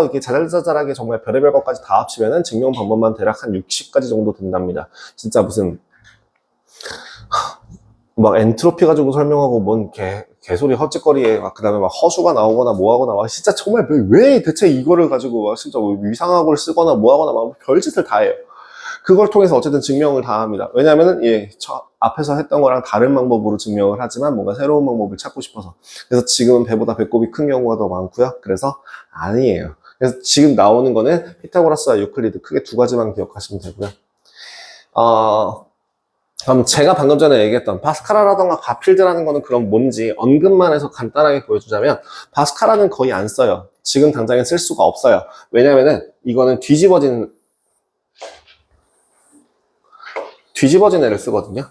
이렇게 자잘자잘하게 정말 별의별 것까지 다 합치면은 증명 방법만 대략 한 60가지 정도 된답니다. 진짜 무슨 막 엔트로피 가지고 설명하고 뭔 개소리 헛짓거리에 그 다음에 막 허수가 나오거나 뭐하거나 막 진짜 정말 왜 대체 이거를 가지고 막 진짜 위상학을 쓰거나 뭐하거나 막 별짓을 다 해요. 그걸 통해서 어쨌든 증명을 다 합니다. 왜냐면은 앞에서 했던 거랑 다른 방법으로 증명을 하지만 뭔가 새로운 방법을 찾고 싶어서. 그래서 지금은 배보다 배꼽이 큰 경우가 더 많고요. 그래서 아니에요. 그래서 지금 나오는 거는 피타고라스와 유클리드 크게 두 가지만 기억하시면 되고요. 그럼 제가 방금 전에 얘기했던 바스칼라라던가 가필드라는 거는 그럼 뭔지 언급만 해서 간단하게 보여주자면, 바스칼라는 거의 안 써요. 지금 당장에 쓸 수가 없어요. 왜냐면은 이거는 뒤집어진 애를 쓰거든요.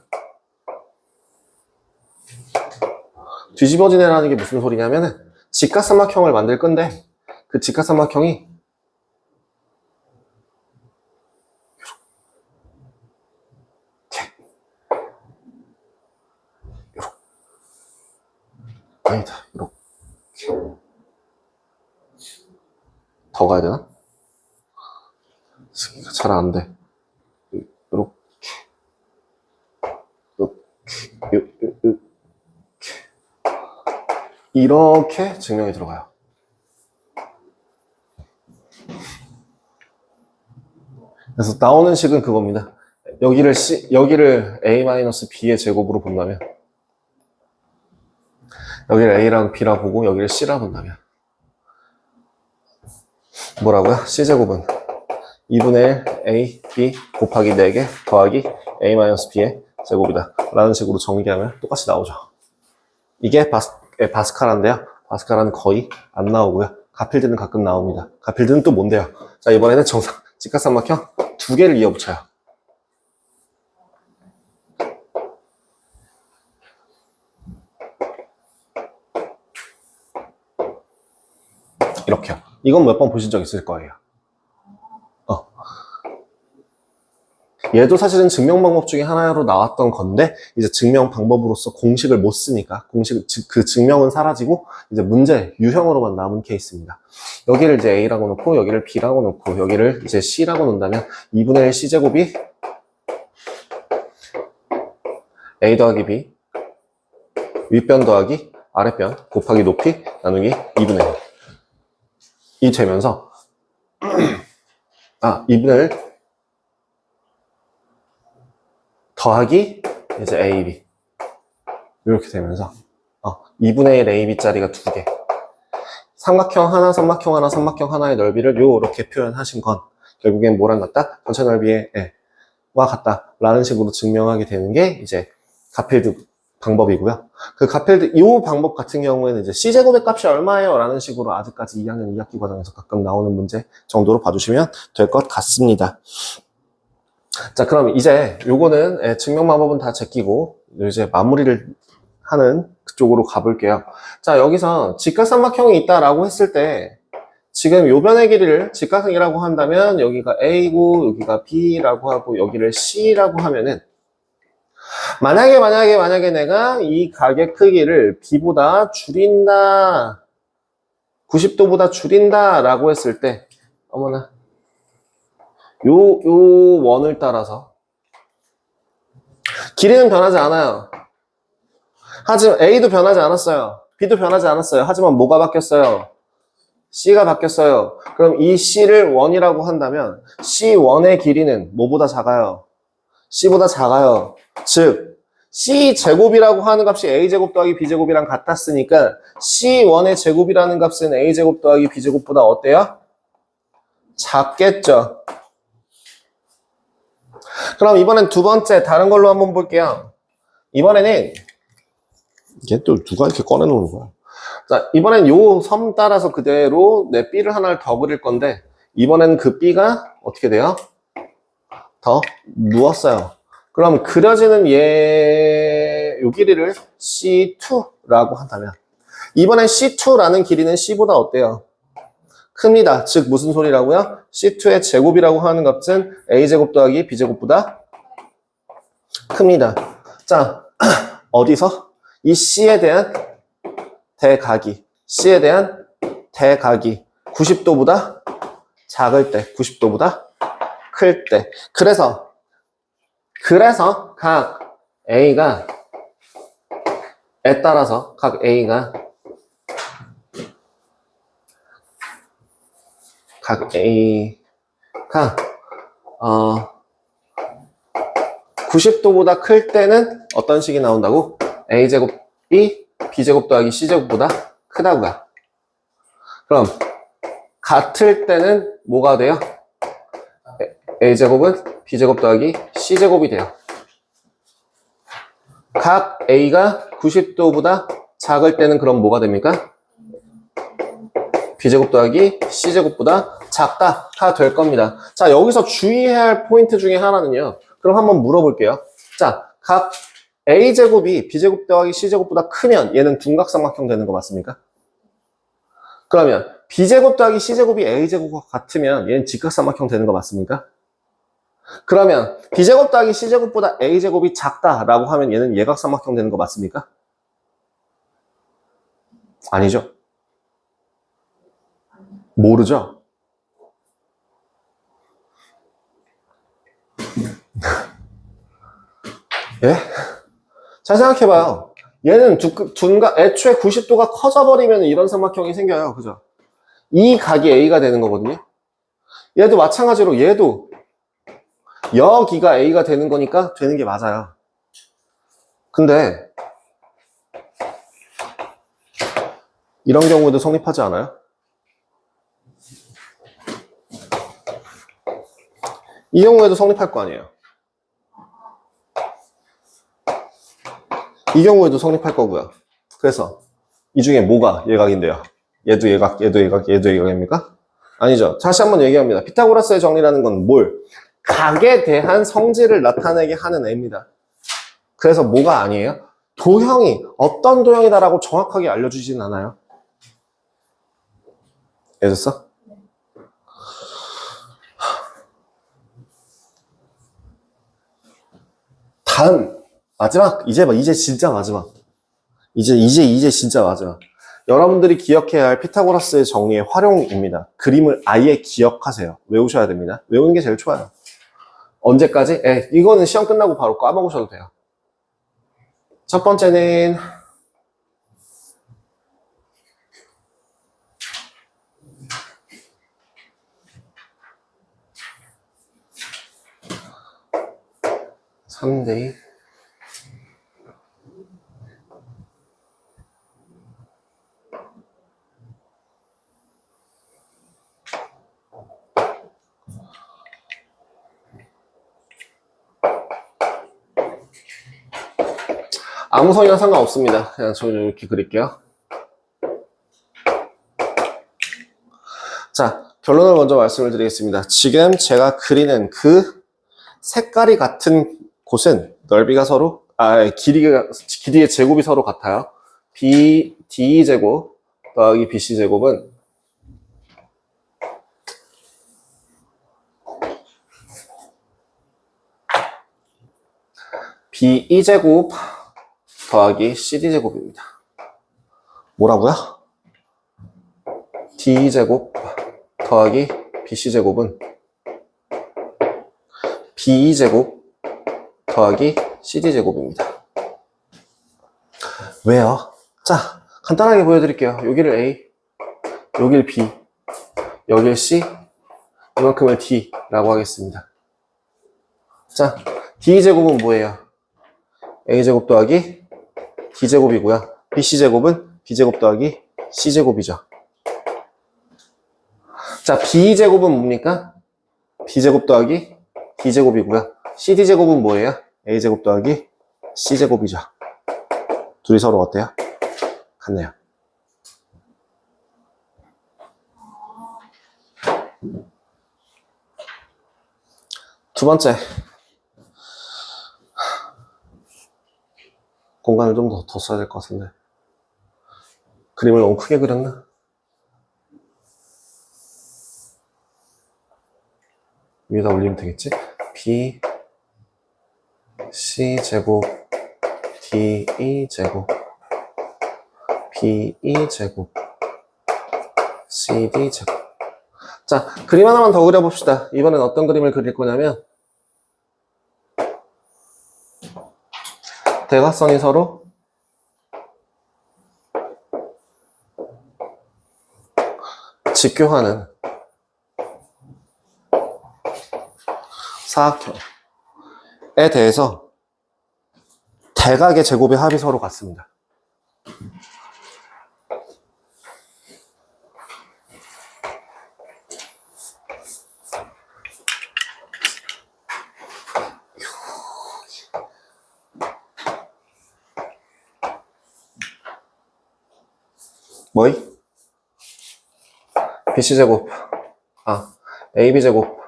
뒤집어진 애라는 게 무슨 소리냐면은 직각삼각형을 만들 건데 그 직각삼각형이 아니다, 이렇게 더 가야 되나? 잘 안 돼. 이렇게 증명이 들어가요. 그래서 나오는 식은 그겁니다. 여기를 A-B의 제곱으로 본다면, 여기를 A랑 B라 보고 여기를 C라 본다면 뭐라고요? C제곱은 2분의 1 A, B 곱하기 4개 더하기 A-B의 제곱이다 라는 식으로 전개하면 똑같이 나오죠. 이게 바스칼라인데요. 바스칼라는 거의 안 나오고요. 가필드는 가끔 나옵니다. 가필드는 또 뭔데요? 자, 이번에는 직각삼각형 두 개를 이어붙여요. 이렇게요. 이건 몇 번 보신 적 있을 거예요. 얘도 사실은 증명 방법 중에 하나로 나왔던 건데, 이제 증명 방법으로서 공식을 못 쓰니까 그 증명은 사라지고 이제 문제 유형으로만 남은 케이스입니다. 여기를 이제 A라고 놓고 여기를 B라고 놓고 여기를 이제 C라고 놓는다면 2분의 1 C제곱이 A 더하기 B 윗변 더하기 아랫변 곱하기 높이 나누기 2분의 1이 되면서 2분의 1 더하기 이제 AB 이렇게 되면서 2분의 1 AB짜리가 두 개, 삼각형 하나, 삼각형 하나, 삼각형 하나의 넓이를 요렇게 표현하신 건 결국엔 뭐랑 같다? 전체 넓이와 같다 라는 식으로 증명하게 되는 게 이제 가필드 방법이고요. 그 가필드 이 방법 같은 경우에는 이제 C제곱의 값이 얼마예요? 라는 식으로 아직까지 2학년 2학기 과정에서 가끔 나오는 문제 정도로 봐주시면 될 것 같습니다. 자, 그럼 이제 요거는 증명 방법은 다 제끼고 이제 마무리를 하는 그쪽으로 가볼게요. 자, 여기서 직각삼각형이 있다라고 했을 때 지금 요 변의 길이를 직각이라고 한다면 여기가 A고 여기가 B라고 하고 여기를 C라고 하면은 만약에 내가 이 각의 크기를 B보다 줄인다, 90도보다 줄인다 라고 했을 때, 어머나, 요 원을 따라서 길이는 변하지 않아요. 하지만 A도 변하지 않았어요. B도 변하지 않았어요. 하지만 뭐가 바뀌었어요? C가 바뀌었어요. 그럼 이 C를 원이라고 한다면 C1의 길이는 뭐보다 작아요? C보다 작아요. 즉 C제곱이라고 하는 값이 A제곱 더하기 B제곱이랑 같았으니까 C1의 제곱이라는 값은 A제곱 더하기 B제곱보다 어때요? 작겠죠. 그럼 이번엔 두 번째 다른 걸로 한번 볼게요. 이번에는 이게 또 누가 이렇게 꺼내놓는 거야? 자, 이번엔 요 섬 따라서 그대로 내 B를 하나를 더 그릴 건데 이번엔 그 B가 어떻게 돼요? 더 누웠어요. 그럼 그려지는 요 길이를 C2라고 한다면 이번엔 C2라는 길이는 C보다 어때요? 큽니다. 즉 무슨 소리라고요? C2의 제곱이라고 하는 값은 A제곱 더하기 B제곱보다 큽니다. 자, 어디서? 이 C에 대한 대각이 90도보다 작을 때, 90도보다 클 때. 그래서 각 A가 에 따라서 각 A가 90도보다 클 때는 어떤 식이 나온다고? A제곱이 B제곱 더하기 C제곱보다 크다고요. 그럼 같을 때는 뭐가 돼요? A제곱은 B제곱 더하기 C제곱이 돼요. 각 A가 90도보다 작을 때는 그럼 뭐가 됩니까? B제곱 더하기 C제곱보다 작다가 될 겁니다. 자, 여기서 주의해야 할 포인트 중에 하나는요. 그럼 한번 물어볼게요. 자, 각 A제곱이 B제곱 더하기 C제곱보다 크면 얘는 둔각삼각형 되는 거 맞습니까? 그러면 B제곱 더하기 C제곱이 A제곱과 같으면 얘는 직각삼각형 되는 거 맞습니까? 그러면 B제곱 더하기 C제곱보다 A제곱이 작다라고 하면 얘는 예각삼각형 되는 거 맞습니까? 아니죠. 모르죠? 예? 잘 생각해봐요. 얘는 애초에 90도가 커져버리면 이런 삼각형이 생겨요. 그죠? 이 각이 A가 되는 거거든요. 얘도 마찬가지로 얘도 여기가 A가 되는 거니까 되는 게 맞아요. 근데 이런 경우에도 성립하지 않아요? 이 경우에도 성립할 거 아니에요. 이 경우에도 성립할 거고요. 그래서 이 중에 뭐가 예각인데요? 얘도 예각, 얘도 예각, 얘도 예각입니까? 아니죠. 다시 한번 얘기합니다. 피타고라스의 정리라는 건 뭘? 각에 대한 성질을 나타내게 하는 애입니다. 그래서 뭐가 아니에요? 도형이 어떤 도형이다라고 정확하게 알려주진 않아요. 이해됐어? 다음 마지막 이제 진짜 마지막 이제 진짜 마지막 여러분들이 기억해야 할 피타고라스의 정리의 활용입니다. 그림을 아예 기억하세요. 외우셔야 됩니다. 외우는 게 제일 좋아요. 언제까지? 이거는 시험 끝나고 바로 까먹으셔도 돼요. 첫 번째는 (3대2) 아무 선이랑 상관없습니다. 그냥 저는 이렇게 그릴게요. 자, 결론을 먼저 말씀을 드리겠습니다. 지금 제가 그리는 그 색깔이 같은 곳은 넓이가 서로, 길이의 제곱이 서로 같아요. DE제곱 더하기 BC제곱은 BE제곱 더하기 CD제곱입니다. 뭐라고요? DE제곱 더하기 BC제곱은 BE제곱 더하기 CD제곱입니다. 왜요? 자, 간단하게 보여드릴게요. 여기를 A, 여기를 B, 여기를 C, 이만큼을 D라고 하겠습니다. 자, D제곱은 뭐예요? A제곱 더하기 D제곱이고요. BC제곱은 B제곱 더하기 C제곱이죠. 자, B제곱은 뭡니까? B제곱 더하기 D제곱이고요. CD제곱은 뭐예요? A제곱 더하기 C제곱이죠. 둘이 서로 어때요? 같네요. 두 번째. 공간을 좀 더 써야 될 것 같은데. 그림을 너무 크게 그렸나? 위에다 올리면 되겠지? B, C제곱, DE제곱, BE제곱, CD제곱. 자, 그림 하나만 더 그려봅시다. 이번엔 어떤 그림을 그릴 거냐면, 대각선이 서로 직교하는 사각형에 대해서 대각의 제곱의 합이 서로 같습니다. 뭐이? BC제곱, AB제곱,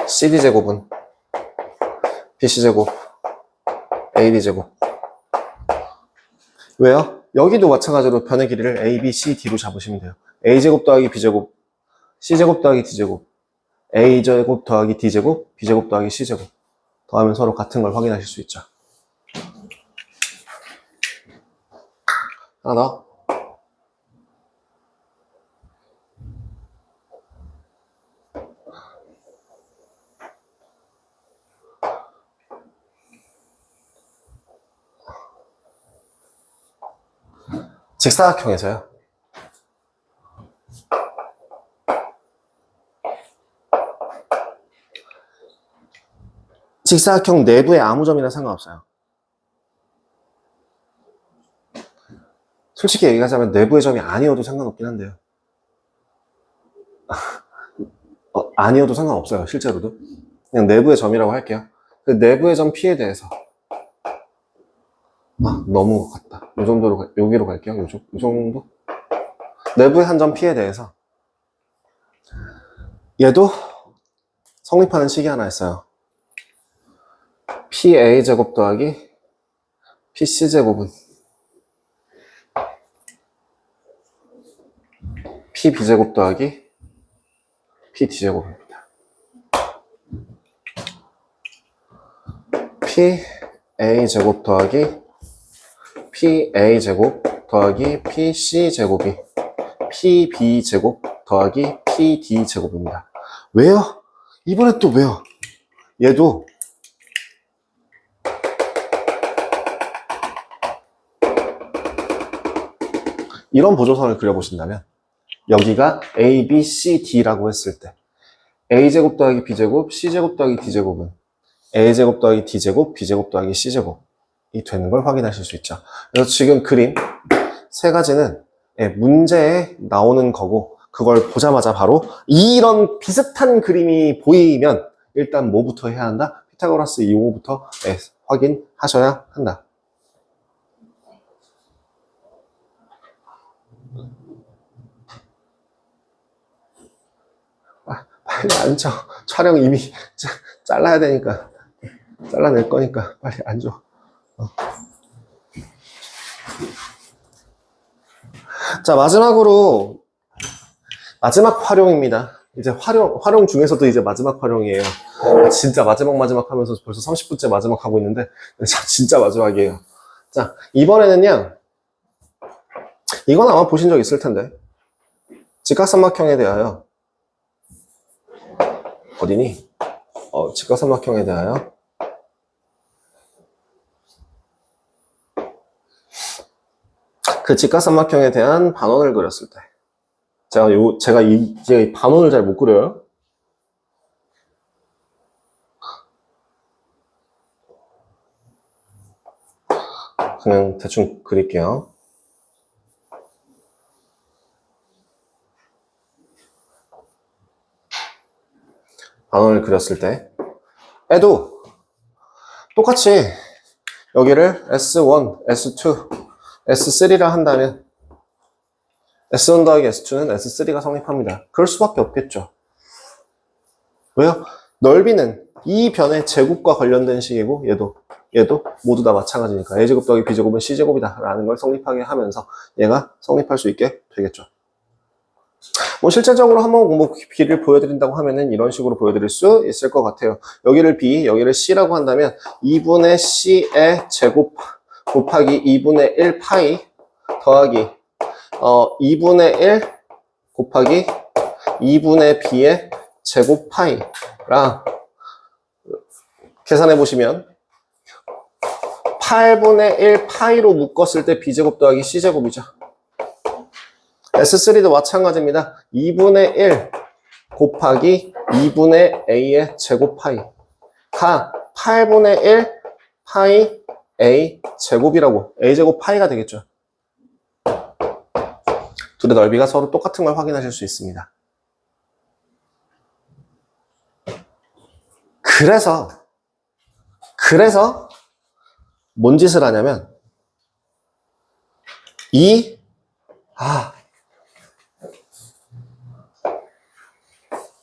CD제곱은 BC제곱, AD제곱. 왜요? 여기도 마찬가지로 변의 길이를 A, B, C, D로 잡으시면 돼요. A제곱 더하기 B제곱, C제곱 더하기 D제곱, A제곱 더하기 D제곱, B제곱 더하기 C제곱. 더하면 서로 같은 걸 확인하실 수 있죠. 하나 더. 직사각형에서요. 직사각형 내부에 아무 점이나 상관없어요. 솔직히 얘기하자면 내부의 점이 아니어도 상관없긴 한데요. 아니어도 상관없어요. 실제로도. 그냥 내부의 점이라고 할게요. 그 내부의 점 P에 대해서 너무 같다. 이 정도로, 여기로 갈게요. 이 정도. 내부의 한 점 P에 대해서 얘도 성립하는 식이 하나 있어요. PA제곱 더하기 PC제곱은 PB제곱 더하기 PD제곱입니다. PA제곱 더하기 PA제곱 더하기 PC제곱이 PB제곱 더하기 PD제곱입니다. 왜요? 이번에 또 왜요? 얘도 이런 보조선을 그려보신다면 여기가 A, B, C, D라고 했을 때 A제곱 더하기 B제곱, C제곱 더하기 D제곱은 A제곱 더하기 D제곱, B제곱 더하기 C제곱이 되는 걸 확인하실 수 있죠. 그래서 지금 그림 세 가지는 문제에 나오는 거고 그걸 보자마자 바로 이런 비슷한 그림이 보이면 일단 뭐부터 해야 한다? 피타고라스 이용호부터 확인하셔야 한다. 빨리 앉아. 촬영 이미 잘라야 되니까. 잘라낼 거니까 빨리 앉아. 자, 마지막으로 마지막 활용입니다. 이제 활용 중에서도 이제 마지막 활용이에요. 진짜 마지막 하면서 벌써 30분째 마지막 하고 있는데 진짜 마지막이에요. 자, 이번에는요. 이건 아마 보신 적 있을 텐데. 직각삼각형에 대하여 어디니? 직각삼각형에 대하여 그 직각삼각형에 대한 반원을 그렸을 때 제가 이제 반원을 잘 못 그려요. 그냥 대충 그릴게요. 반원을 그렸을 때에도 똑같이 여기를 S1, S2, S3라 한다면 S1 더하기 S2는 S3가 성립합니다. 그럴 수밖에 없겠죠. 왜요? 넓이는 이 변의 제곱과 관련된 식이고 얘도 모두 다 마찬가지니까 A제곱 더하기 B제곱은 C제곱이다 라는 걸 성립하게 하면서 얘가 성립할 수 있게 되겠죠. 뭐 실제적으로 한번 B를 보여드린다고 하면은 이런 식으로 보여드릴 수 있을 것 같아요. 여기를 B, 여기를 C라고 한다면 2분의 C의 제곱 곱하기 2분의 1 파이 더하기 2분의 1 곱하기 2분의 B의 제곱 파이라 계산해 보시면 8분의 1 파이로 묶었을 때 B제곱 더하기 C제곱이죠. S3도 마찬가지입니다. 2분의 1 곱하기 2분의 A의 제곱 파이가 8분의 1 파이 A 제곱이라고 A제곱 파이가 되겠죠. 둘의 넓이가 서로 똑같은 걸 확인하실 수 있습니다. 그래서 뭔 짓을 하냐면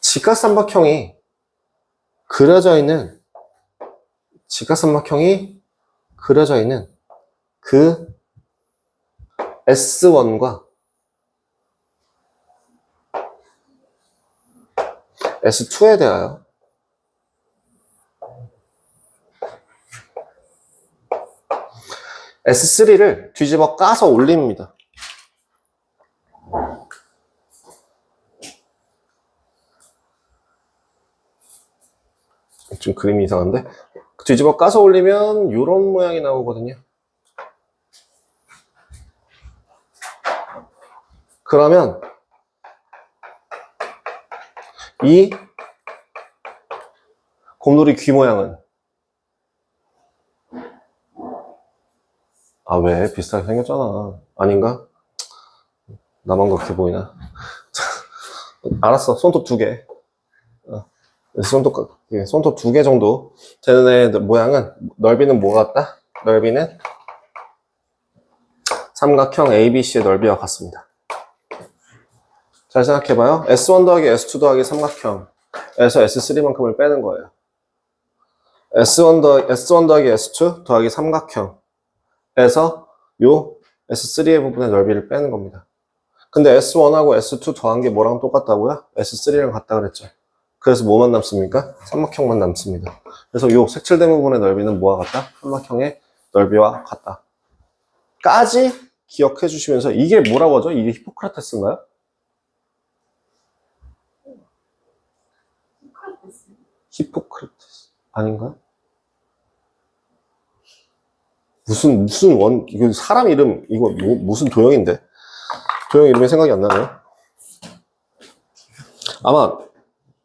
직각삼각형이 그려져 있는 그 S1과 S2에 대하여 S3를 뒤집어 까서 올립니다. 좀 그림이 이상한데? 뒤집어 까서 올리면 이런 모양이 나오거든요. 그러면 이 곰돌이 귀 모양은 왜? 비슷하게 생겼잖아. 아닌가? 나만 그렇게 보이나? 알았어. 손톱 2개. 손톱 2개 정도 되는 애 모양은 넓이는 뭐가 같다? 넓이는 삼각형 ABC의 넓이와 같습니다. 잘 생각해봐요. S1 더하기 S2 더하기 삼각형에서 S3만큼을 빼는 거예요. S1 더하기 S2 더하기 삼각형에서 요 S3의 부분의 넓이를 빼는 겁니다. 근데 S1하고 S2 더한 게 뭐랑 똑같다고요? S3랑 같다 그랬죠. 그래서 뭐만 남습니까? 삼각형만 남습니다. 그래서 요 색칠된 부분의 넓이는 뭐와 같다? 삼각형의 넓이와 같다. 까지 기억해 주시면서 이게 뭐라고 하죠? 이게 히포크라테스인가요? 히포크라테스 아닌가요? 이거 사람 이름, 이거 무슨 도형인데? 도형 이름이 생각이 안 나네요. 아마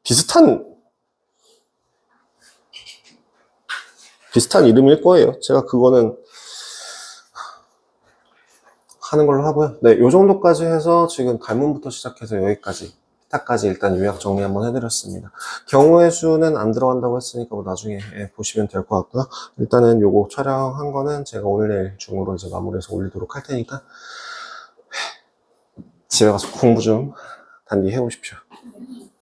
비슷한 이름일 거예요. 제가 그거는 하는 걸로 하고요. 네, 요 정도까지 해서 지금 갈문부터 시작해서 여기까지, 기타까지 일단 요약 정리 한번 해드렸습니다. 경우의 수는 안 들어간다고 했으니까 뭐 나중에 보시면 될 것 같고요. 일단은 요거 촬영한 거는 제가 오늘 내일 중으로 이제 마무리해서 올리도록 할 테니까 집에 가서 공부 좀 단디 해오십시오.